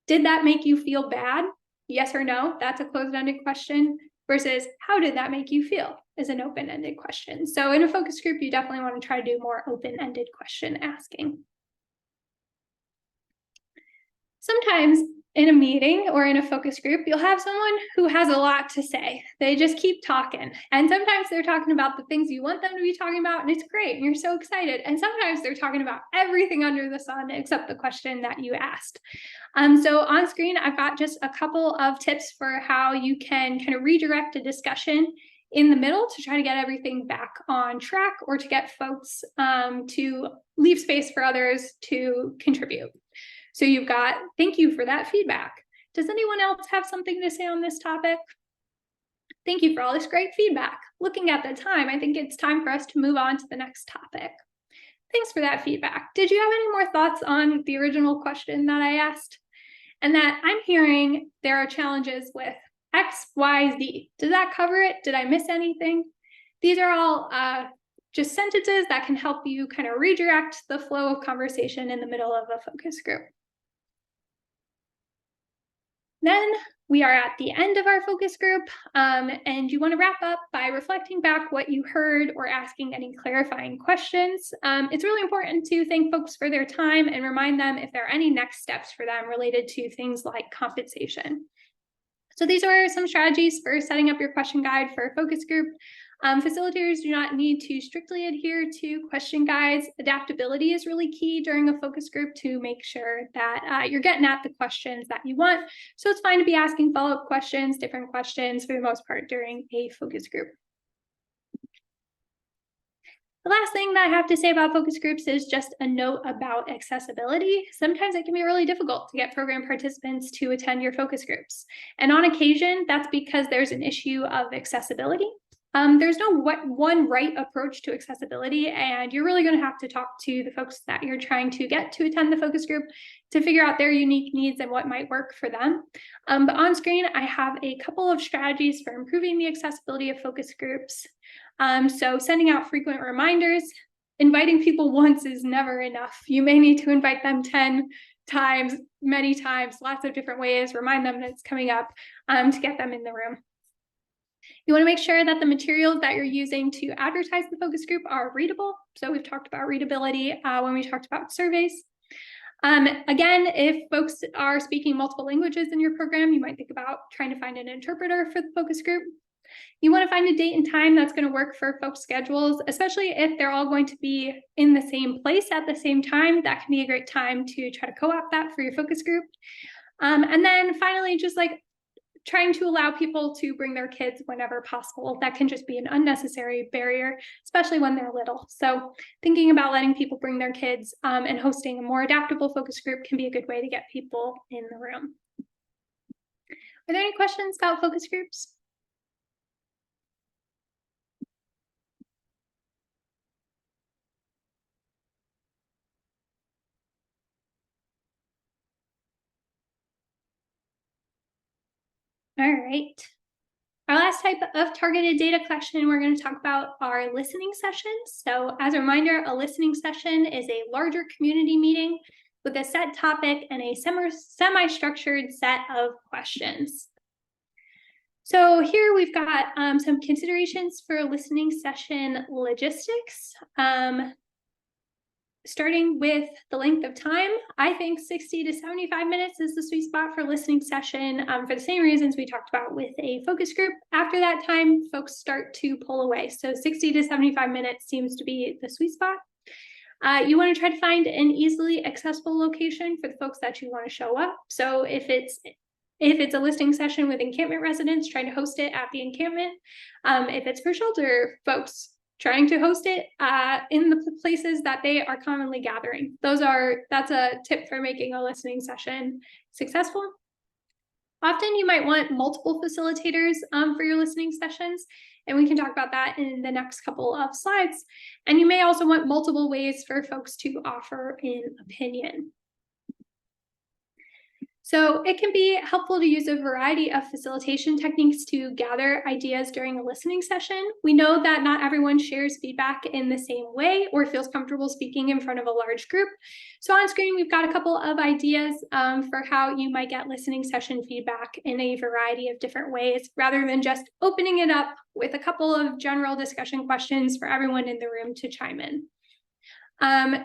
[SPEAKER 1] did that make you feel bad? Yes or no? That's a closed-ended question. Versus how did that make you feel is an open-ended question. So in a focus group, you definitely want to try to do more open-ended question asking. Sometimes in a meeting or in a focus group, you'll have someone who has a lot to say. They just keep talking. And sometimes they're talking about the things you want them to be talking about, and it's great, and you're so excited. And sometimes they're talking about everything under the sun except the question that you asked. So on screen, I've got just a couple of tips for how you can kind of redirect a discussion in the middle to try to get everything back on track, or to get folks to leave space for others to contribute. So you've got, thank you for that feedback. Does anyone else have something to say on this topic? Thank you for all this great feedback. Looking at the time, I think it's time for us to move on to the next topic. Thanks for that feedback. Did you have any more thoughts on the original question that I asked? And that I'm hearing there are challenges with X, Y, Z. Does that cover it? Did I miss anything? These are all just sentences that can help you kind of redirect the flow of conversation in the middle of a focus group. Then we are at the end of our focus group, and you want to wrap up by reflecting back what you heard or asking any clarifying questions. It's really important to thank folks for their time and remind them if there are any next steps for them related to things like compensation. So these are some strategies for setting up your question guide for a focus group. Facilitators do not need to strictly adhere to question guides. Adaptability is really key during a focus group to make sure that you're getting at the questions that you want. So it's fine to be asking follow-up questions, different questions for the most part during a focus group. The last thing that I have to say about focus groups is just a note about accessibility. Sometimes it can be really difficult to get program participants to attend your focus groups. And on occasion, that's because there's an issue of accessibility. There's no one right approach to accessibility, and you're really going to have to talk to the folks that you're trying to get to attend the focus group to figure out their unique needs and what might work for them. But on screen, I have a couple of strategies for improving the accessibility of focus groups. So sending out frequent reminders. Inviting people once is never enough. You may need to invite them 10 times, many times, lots of different ways, remind them that it's coming up to get them in the room. You want to make sure that the materials that you're using to advertise the focus group are readable. So we've talked about readability when we talked about surveys. Again, if folks are speaking multiple languages in your program, you might think about trying to find an interpreter for the focus group. You want to find a date and time that's going to work for folks' schedules, especially if they're all going to be in the same place at the same time. That can be a great time to try to co-opt that for your focus group. And then finally, just like trying to allow people to bring their kids whenever possible. That can just be an unnecessary barrier, especially when they're little. So thinking about letting people bring their kids and hosting a more adaptable focus group can be a good way to get people in the room. Are there any questions about focus groups? All right. Our last type of targeted data collection we're going to talk about are listening sessions. So as a reminder, a listening session is a larger community meeting with a set topic and a semi-structured set of questions. So here we've got some considerations for listening session logistics. Starting with the length of time, I think 60 to 75 minutes is the sweet spot for listening session for the same reasons we talked about with a focus group. After that time, folks start to pull away. So 60 to 75 minutes seems to be the sweet spot. You want to try to find an easily accessible location for the folks that you want to show up. So if it's a listening session with encampment residents, trying to host it at the encampment. If it's for shelter folks, trying to host it in the places that they are commonly gathering. That's a tip for making a listening session successful. Often you might want multiple facilitators for your listening sessions, and we can talk about that in the next couple of slides. And you may also want multiple ways for folks to offer an opinion. So it can be helpful to use a variety of facilitation techniques to gather ideas during a listening session. We know that not everyone shares feedback in the same way or feels comfortable speaking in front of a large group. So on screen, we've got a couple of ideas for how you might get listening session feedback in a variety of different ways, rather than just opening it up with a couple of general discussion questions for everyone in the room to chime in.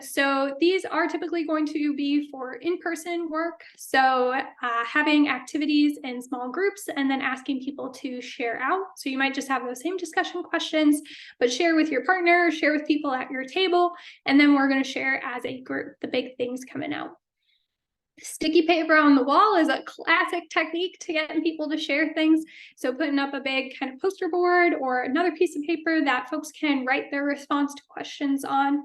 [SPEAKER 1] So these are typically going to be for in-person work. So having activities in small groups and then asking people to share out. So you might just have those same discussion questions, but share with your partner, share with people at your table, and then we're going to share as a group the big things coming out. Sticky paper on the wall is a classic technique to get people to share things. So putting up a big kind of poster board or another piece of paper that folks can write their response to questions on.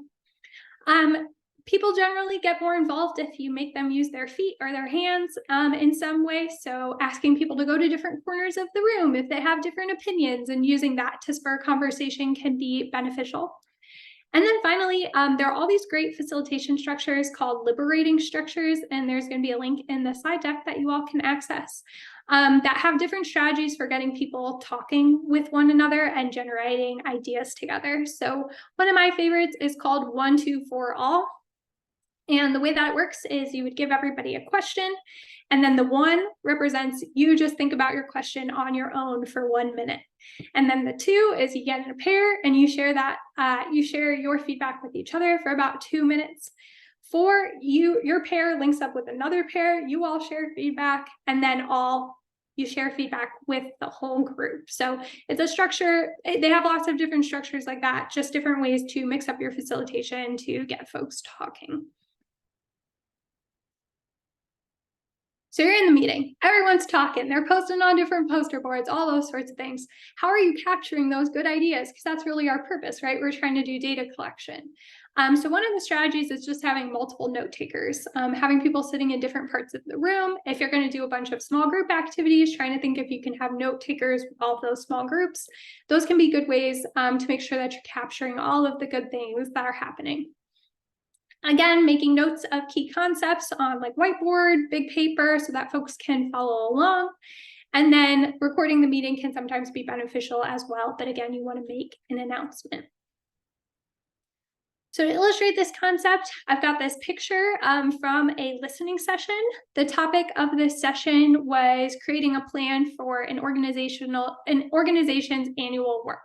[SPEAKER 1] People generally get more involved if you make them use their feet or their hands in some way. So asking people to go to different corners of the room if they have different opinions, and using that to spur conversation can be beneficial. And then finally, there are all these great facilitation structures called liberating structures, and there's going to be a link in the slide deck that you all can access that have different strategies for getting people talking with one another and generating ideas together. So one of my favorites is called 1, 2, 4, all. And the way that it works is you would give everybody a question, and then the 1 represents you just think about your question on your own for 1 minute. And then the 2 is you get in a pair and you share that, you share your feedback with each other for about 2 minutes. 4, your pair links up with another pair, you all share feedback, and then you share feedback with the whole group. So it's a structure, they have lots of different structures like that, just different ways to mix up your facilitation to get folks talking. So you're in the meeting, everyone's talking, they're posting on different poster boards, all those sorts of things. How are you capturing those good ideas? Because that's really our purpose, right? We're trying to do data collection. So one of the strategies is just having multiple note takers, having people sitting in different parts of the room. If you're going to do a bunch of small group activities, trying to think if you can have note takers with all of those small groups. Those can be good ways to make sure that you're capturing all of the good things that are happening. Again, making notes of key concepts on like whiteboard, big paper, so that folks can follow along. And then recording the meeting can sometimes be beneficial as well. But again, you want to make an announcement. So to illustrate this concept, I've got this picture from a listening session. The topic of this session was creating a plan for an organization's annual work.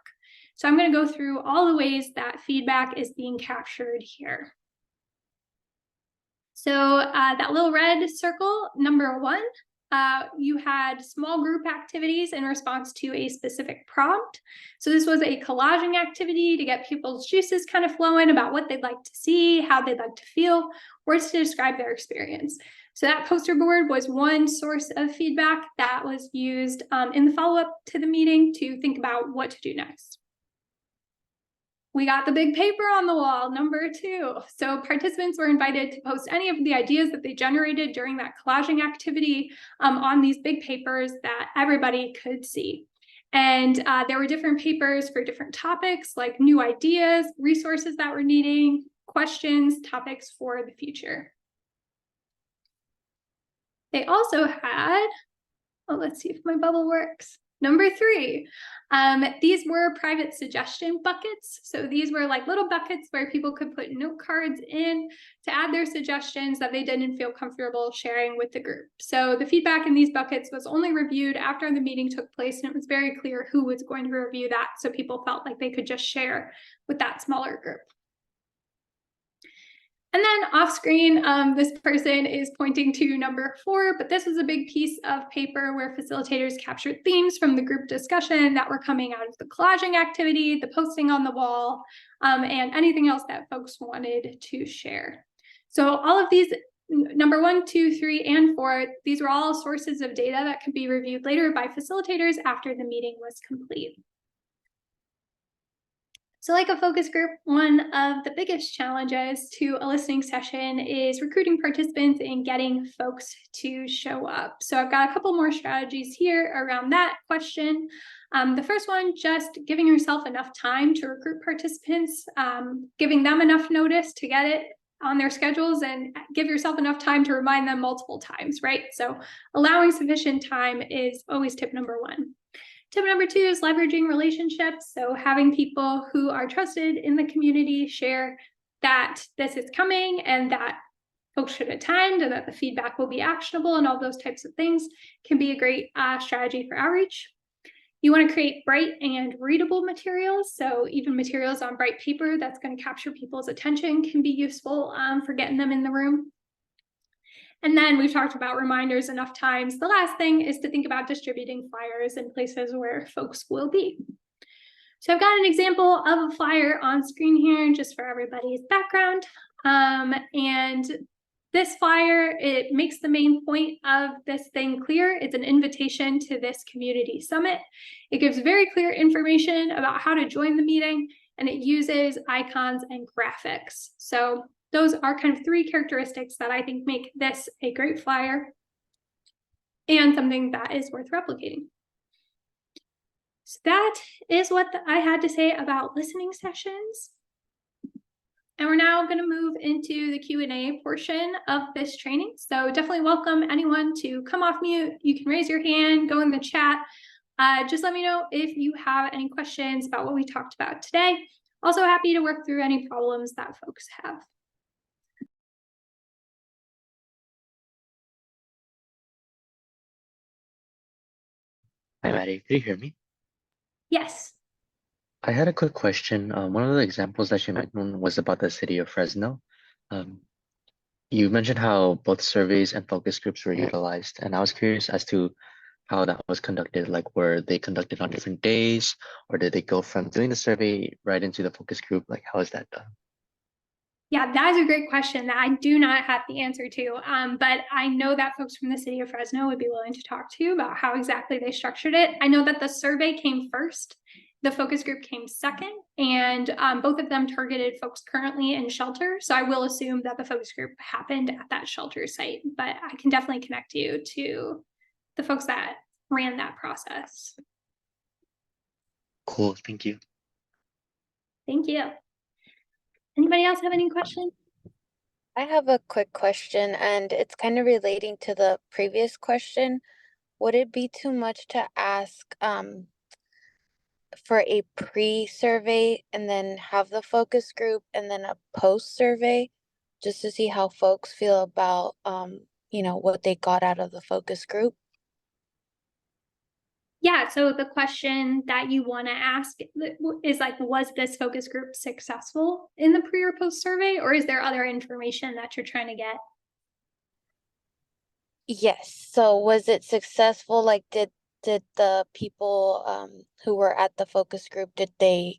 [SPEAKER 1] So I'm going to go through all the ways that feedback is being captured here. So that little red circle, number 1, you had small group activities in response to a specific prompt. So this was a collaging activity to get people's juices kind of flowing about what they'd like to see, how they'd like to feel, words to describe their experience. So that poster board was one source of feedback that was used in the follow-up to the meeting to think about what to do next. We got the big paper on the wall, number 2. So participants were invited to post any of the ideas that they generated during that collaging activity on these big papers that everybody could see. And there were different papers for different topics, like new ideas, resources that were needing, questions, topics for the future. They also had, let's see if my bubble works. Number 3, these were private suggestion buckets. So these were like little buckets where people could put note cards in to add their suggestions that they didn't feel comfortable sharing with the group. So the feedback in these buckets was only reviewed after the meeting took place, and it was very clear who was going to review that, so people felt like they could just share with that smaller group. And then off screen, this person is pointing to number 4, but this was a big piece of paper where facilitators captured themes from the group discussion that were coming out of the collaging activity, the posting on the wall, and anything else that folks wanted to share. So all of these, number 1, 2, 3, and 4, these were all sources of data that could be reviewed later by facilitators after the meeting was complete. So like a focus group, one of the biggest challenges to a listening session is recruiting participants and getting folks to show up. So I've got a couple more strategies here around that question. The first one, just giving yourself enough time to recruit participants, giving them enough notice to get it on their schedules, and give yourself enough time to remind them multiple times, right? So allowing sufficient time is always tip number one. Tip number two is leveraging relationships. So having people who are trusted in the community share that this is coming and that folks should attend and that the feedback will be actionable, and all those types of things can be a great strategy for outreach. You want to create bright and readable materials. So even materials on bright paper that's going to capture people's attention can be useful for getting them in the room. And then we've talked about reminders enough times. The last thing is to think about distributing flyers in places where folks will be. So I've got an example of a flyer on screen here just for everybody's background. And this flyer, it makes the main point of this thing clear. It's an invitation to this community summit. It gives very clear information about how to join the meeting, and it uses icons and graphics. So those are kind of three characteristics that I think make this a great flyer and something that is worth replicating. So that is what I had to say about listening sessions. And we're now going to move into the Q&A portion of this training. So definitely welcome anyone to come off mute. You can raise your hand, go in the chat. Just let me know if you have any questions about what we talked about today. Also happy to work through any problems that folks have.
[SPEAKER 3] Hi, Maddie. Can you hear me?
[SPEAKER 1] Yes.
[SPEAKER 3] I had a quick question. One of the examples that you mentioned was about the city of Fresno. You mentioned how both surveys and focus groups were utilized, and I was curious as to how that was conducted. Like, were they conducted on different days, or did they go from doing the survey right into the focus group? Like, how is that done?
[SPEAKER 1] Yeah, that is a great question that I do not have the answer to, but I know that folks from the city of Fresno would be willing to talk to you about how exactly they structured it. I know that the survey came first, the focus group came second, and both of them targeted folks currently in shelter. So I will assume that the focus group happened at that shelter site, but I can definitely connect you to the folks that ran that process.
[SPEAKER 3] Cool, thank you.
[SPEAKER 1] Thank you. Anybody else have any questions?
[SPEAKER 4] I have a quick question, and it's kind of relating to the previous question. Would it be too much to ask for a pre-survey and then have the focus group and then a post-survey just to see how folks feel about what they got out of the focus group?
[SPEAKER 1] Yeah, so the question that you want to ask is like, was this focus group successful in the pre or post survey, or is there other information that you're trying to get?
[SPEAKER 4] Yes. So was it successful? Like, did the people who were at the focus group, did they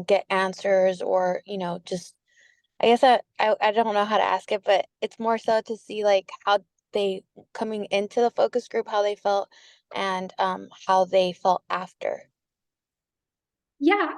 [SPEAKER 4] get answers, or just, I guess I don't know how to ask it, but it's more so to see like how they coming into the focus group, how they felt, and how they felt after.
[SPEAKER 1] Yeah,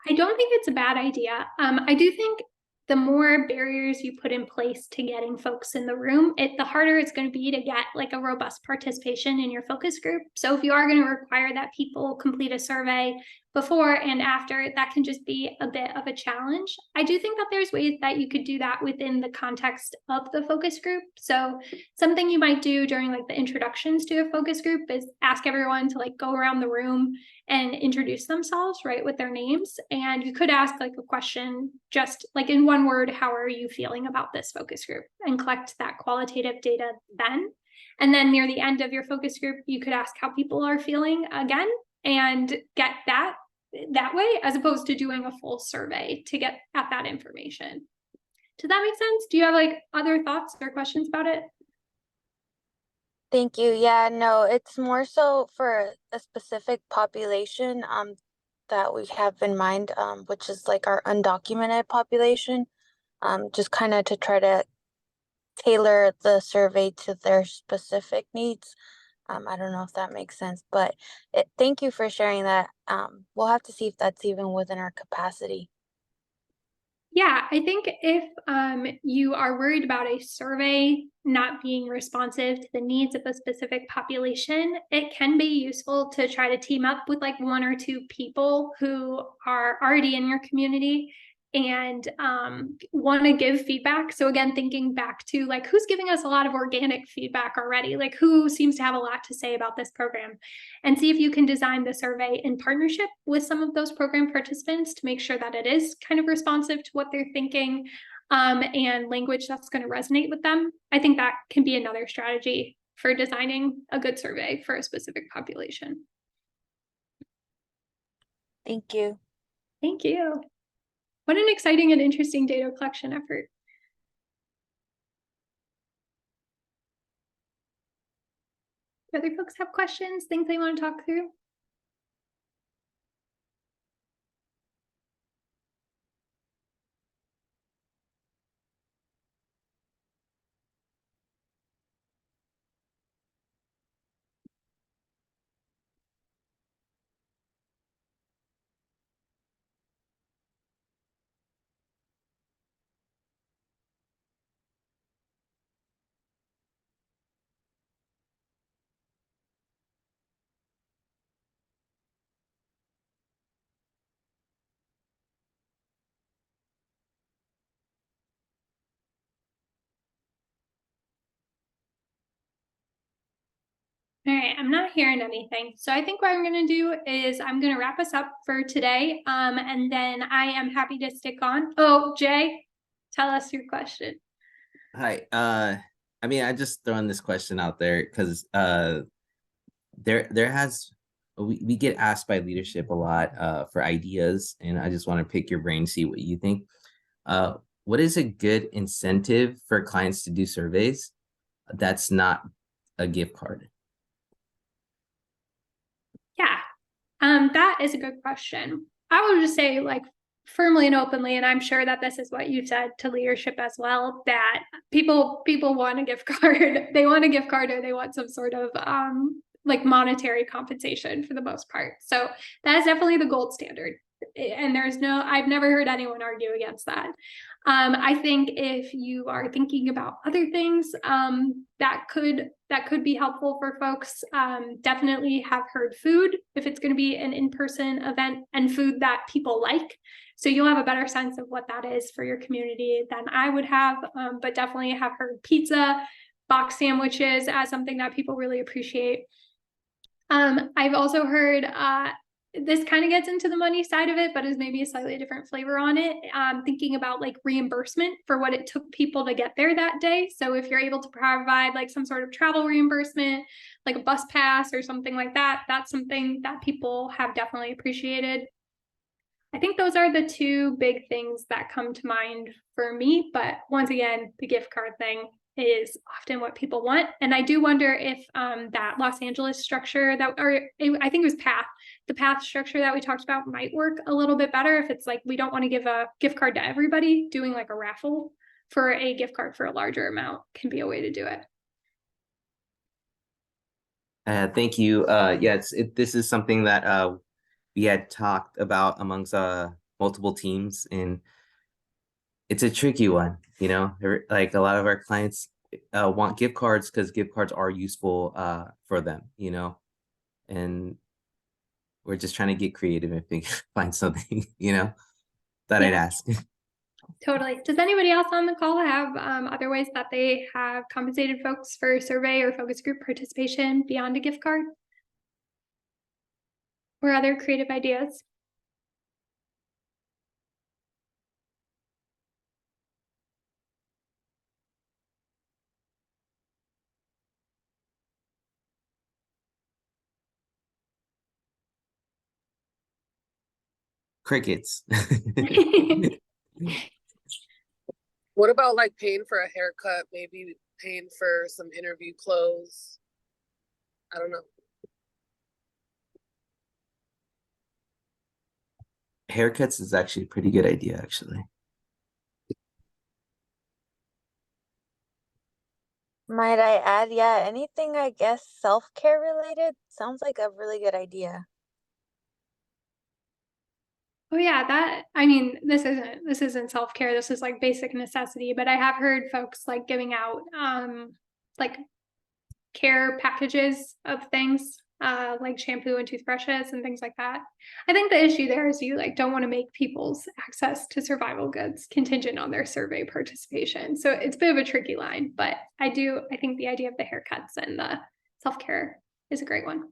[SPEAKER 1] I don't think it's a bad idea. I do think the more barriers you put in place to getting folks in the room, the harder it's going to be to get like a robust participation in your focus group. So if you are going to require that people complete a survey before and after, that can just be a bit of a challenge. I do think that there's ways that you could do that within the context of the focus group. So something you might do during like the introductions to a focus group is ask everyone to like go around the room and introduce themselves, right, with their names. And you could ask like a question, just like in one word, how are you feeling about this focus group, and collect that qualitative data then. And then near the end of your focus group, you could ask how people are feeling again and get that way, as opposed to doing a full survey to get at that information. Does that make sense? Do you have like other thoughts or questions about it?
[SPEAKER 4] Thank you. Yeah, no, it's more so for a specific population that we have in mind, which is like our undocumented population, just kind of to try to tailor the survey to their specific needs. I don't know if that makes sense, but thank you for sharing that. We'll have to see if that's even within our capacity.
[SPEAKER 1] Yeah, I think if you are worried about a survey not being responsive to the needs of a specific population, it can be useful to try to team up with like one or two people who are already in your community and want to give feedback. So again, thinking back to like who's giving us a lot of organic feedback already, like who seems to have a lot to say about this program, and see if you can design the survey in partnership with some of those program participants to make sure that it is kind of responsive to what they're thinking, and language that's going to resonate with them. I think that can be another strategy for designing a good survey for a specific population.
[SPEAKER 4] Thank you.
[SPEAKER 1] Thank you. What an exciting and interesting data collection effort. Do other folks have questions, things they want to talk through? All right, I'm not hearing anything. So I think what I'm going to do is I'm going to wrap us up for today. And then I am happy to stick on. Oh, Jay, tell us your question.
[SPEAKER 5] Hi. I mean, I just throwing this question out there because there has we get asked by leadership a lot for ideas, and I just want to pick your brain, see what you think. What is a good incentive for clients to do surveys that's not a gift card?
[SPEAKER 1] Yeah, that is a good question. I will just say, like, firmly and openly, and I'm sure that this is what you've said to leadership as well, that people want a gift card. They want a gift card, or they want some sort of like monetary compensation for the most part. So that is definitely the gold standard. And I've never heard anyone argue against that. I think if you are thinking about other things that could be helpful for folks, definitely have heard food if it's going to be an in-person event, and food that people like. So you'll have a better sense of what that is for your community than I would have, but definitely have heard pizza, box sandwiches as something that people really appreciate. I've also heard this kind of gets into the money side of it, but is maybe a slightly different flavor on it. Thinking about like reimbursement for what it took people to get there that day. So if you're able to provide like some sort of travel reimbursement, like a bus pass or something like that, that's something that people have definitely appreciated. I think those are the two big things that come to mind for me. But once again, the gift card thing is often what people want. And I do wonder if that Los Angeles structure I think it was the path structure that we talked about might work a little bit better if it's like we don't want to give a gift card to everybody. Doing like a raffle for a gift card for a larger amount can be a way to do it.
[SPEAKER 5] Thank you. This is something that we had talked about amongst multiple teams, and it's a tricky one. Like a lot of our clients want gift cards because gift cards are useful for them, and we're just trying to get creative and find something, that I'd ask.
[SPEAKER 1] Totally. Does anybody else on the call have other ways that they have compensated folks for survey or focus group participation beyond a gift card? Or other creative ideas?
[SPEAKER 5] Crickets.
[SPEAKER 6] What about like paying for a haircut, maybe paying for some interview clothes? I don't know.
[SPEAKER 5] Haircuts is actually a pretty good idea, actually.
[SPEAKER 4] Might I add, yeah, anything I guess self-care related sounds like a really good idea.
[SPEAKER 1] Oh yeah, I mean, this isn't self-care, this is like basic necessity, but I have heard folks like giving out like care packages of things, like shampoo and toothbrushes and things like that. I think the issue there is you like don't want to make people's access to survival goods contingent on their survey participation. So it's a bit of a tricky line, but I think the idea of the haircuts and the self-care is a great one.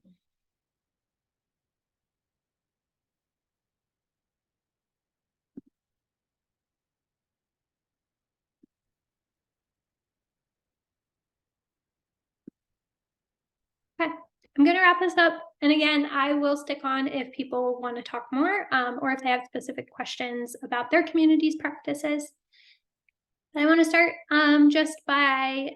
[SPEAKER 1] Okay, I'm going to wrap this up. And again, I will stick on if people want to talk more, or if they have specific questions about their community's practices. I want to start just by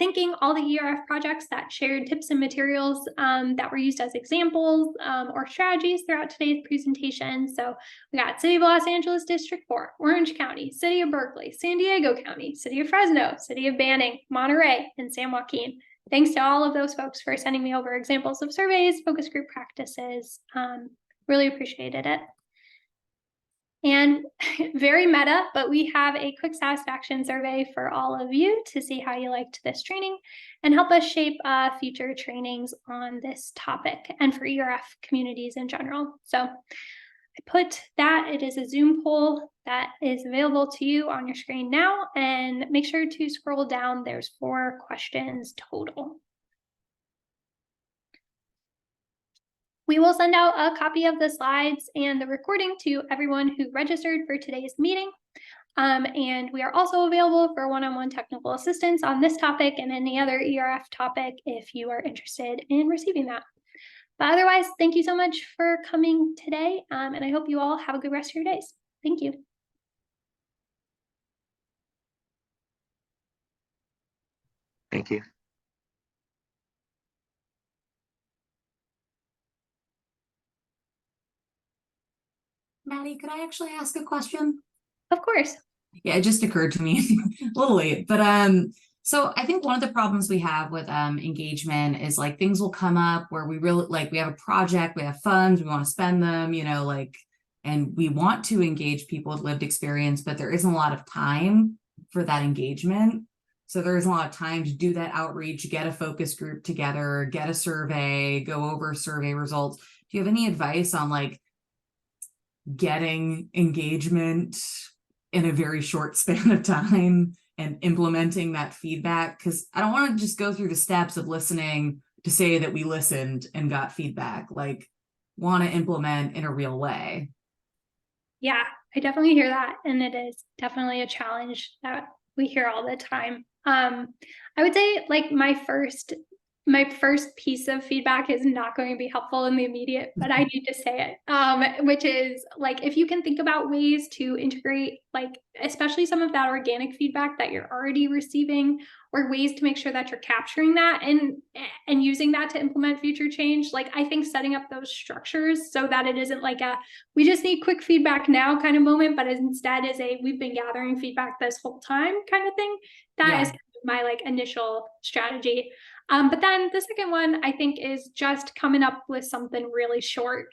[SPEAKER 1] thanking all the ERF projects that shared tips and materials that were used as examples or strategies throughout today's presentation. So we got City of Los Angeles District 4, Orange County, City of Berkeley, San Diego County, City of Fresno, City of Banning, Monterey, and San Joaquin. Thanks to all of those folks for sending me over examples of surveys, focus group practices. Really appreciated it. And very meta, but we have a quick satisfaction survey for all of you to see how you liked this training and help us shape future trainings on this topic and for ERF communities in general. So I put that, it is a Zoom poll that is available to you on your screen now, and make sure to scroll down. There's 4 questions total. We will send out a copy of the slides and the recording to everyone who registered for today's meeting. And we are also available for one-on-one technical assistance on this topic and any other ERF topic if you are interested in receiving that. But otherwise, thank you so much for coming today, and I hope you all have a good rest of your days. Thank you.
[SPEAKER 3] Thank you.
[SPEAKER 7] Maddie, could I actually ask a question?
[SPEAKER 1] Of course.
[SPEAKER 7] Yeah, it just occurred to me a little late, but so I think one of the problems we have with engagement is like things will come up where we really like we have a project, we have funds, we want to spend them, you know, like, and we want to engage people with lived experience, but there isn't a lot of time for that engagement. So there isn't a lot of time to do that outreach, get a focus group together, get a survey, go over survey results. Do you have any advice on like getting engagement in a very short span of time and implementing that feedback? Because I don't want to just go through the steps of listening to say that we listened and got feedback, like want to implement in a real way.
[SPEAKER 1] Yeah, I definitely hear that. And it is definitely a challenge that we hear all the time. I would say like my first piece of feedback is not going to be helpful in the immediate, but I need to say it, which is like, if you can think about ways to integrate, like, especially some of that organic feedback that you're already receiving, or ways to make sure that you're capturing that and using that to implement future change. Like, I think setting up those structures so that it isn't like a, we just need quick feedback now kind of moment, but instead is a, we've been gathering feedback this whole time kind of thing. That is kind of my like initial strategy. But then the second one, I think, is just coming up with something really short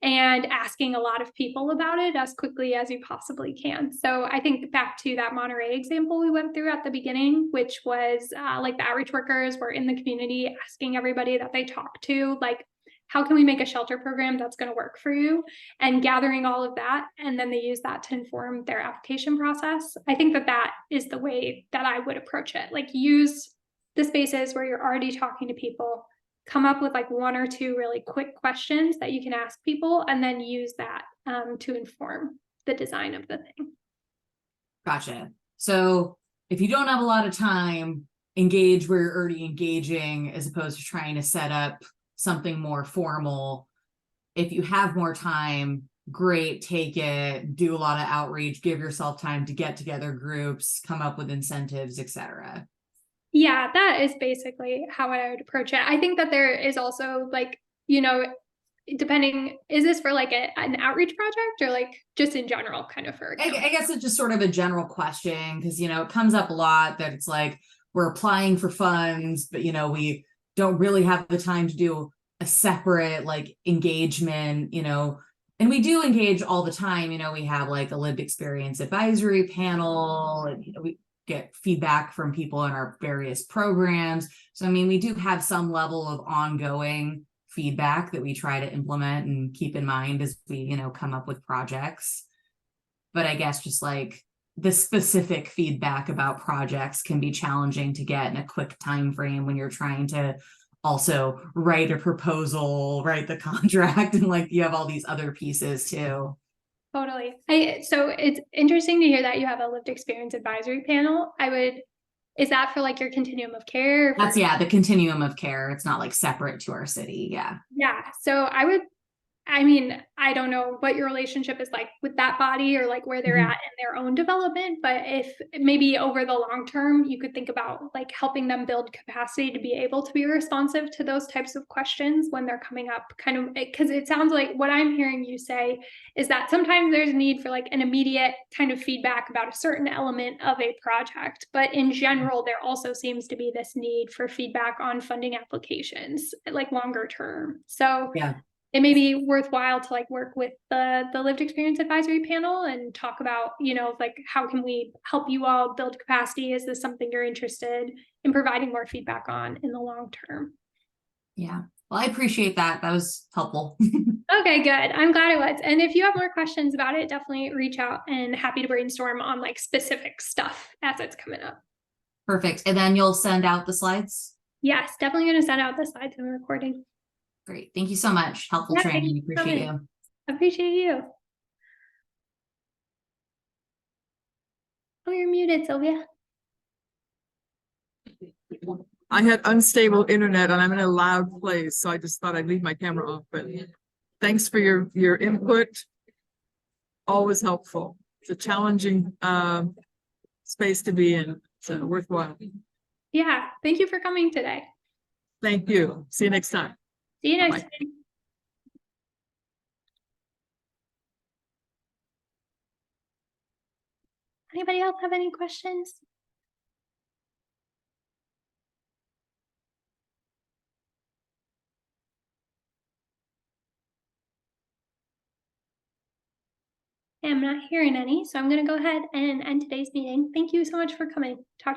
[SPEAKER 1] and asking a lot of people about it as quickly as you possibly can. So I think back to that Monterey example we went through at the beginning, which was like the outreach workers were in the community asking everybody that they talked to, like, how can we make a shelter program that's going to work for you, and gathering all of that. And then they use that to inform their application process. I think that that is the way that I would approach it. Like, use the spaces where you're already talking to people, come up with like 1 or 2 really quick questions that you can ask people, and then use that to inform the design of the thing.
[SPEAKER 7] Gotcha. So if you don't have a lot of time, engage where you're already engaging as opposed to trying to set up something more formal. If you have more time, great, take it, do a lot of outreach, give yourself time to get together groups, come up with incentives, etc.
[SPEAKER 1] Yeah, that is basically how I would approach it. I think that there is also like, you know, depending, is this for like an outreach project or like just in general kind of for?
[SPEAKER 7] I guess it's just sort of a general question because, you know, it comes up a lot that it's like we're applying for funds, but, you know, we don't really have the time to do a separate like engagement, you know, And we do engage all the time. You know, we have like a lived experience advisory panel, and we get feedback from people in our various programs. So, I mean, we do have some level of ongoing feedback that we try to implement and keep in mind as we, you know, come up with projects. But I guess just like the specific feedback about projects can be challenging to get in a quick time frame when you're trying to also write a proposal, write the contract, and like you have all these other pieces too.
[SPEAKER 1] Totally. So it's interesting to hear that you have a lived experience advisory panel. Is that for like your continuum of care? or for-
[SPEAKER 7] That's the continuum of care. It's not like separate to our city. Yeah.
[SPEAKER 1] Yeah. So I don't know what your relationship is like with that body or like where they're
[SPEAKER 7] Mhm.
[SPEAKER 1] at in their own development, but if maybe over the long term, you could think about like helping them build capacity to be able to be responsive to those types of questions when they're coming up, kind of, because it sounds like what I'm hearing you say is that sometimes there's a need for like an immediate kind of feedback about a certain element of a project, but in general, there also seems to be this need for feedback on funding applications, like longer term. So
[SPEAKER 7] Yeah.
[SPEAKER 1] it may be worthwhile to like work with the lived experience advisory panel and talk about, like how can we help you all build capacity? Is this something you're interested in providing more feedback on in the long term?
[SPEAKER 7] Yeah. Well, I appreciate that. That was helpful.
[SPEAKER 1] Okay, good. I'm glad it was. And if you have more questions about it, definitely reach out, and happy to brainstorm on like specific stuff as it's coming up.
[SPEAKER 7] Perfect. And then you'll send out the slides.
[SPEAKER 1] Yes, definitely going to send out the slides and recording.
[SPEAKER 7] Great. Thank you so much. Helpful
[SPEAKER 1] Yeah, thank
[SPEAKER 7] training.
[SPEAKER 1] you for
[SPEAKER 7] Appreciate
[SPEAKER 1] coming.
[SPEAKER 7] you.
[SPEAKER 1] Appreciate you. Oh, you're muted, Sylvia.
[SPEAKER 8] I had unstable internet and I'm in a loud place, so I just thought I'd leave my camera off, but thanks for your input. Always helpful. It's a challenging space to be in, so worthwhile.
[SPEAKER 1] Yeah, thank you for coming today.
[SPEAKER 8] Thank you. See you next time.
[SPEAKER 1] See you next
[SPEAKER 8] Bye-bye.
[SPEAKER 1] time. Anybody else have any questions? I'm not hearing any, so I'm going to go ahead and end today's meeting. Thank you so much for coming. Talk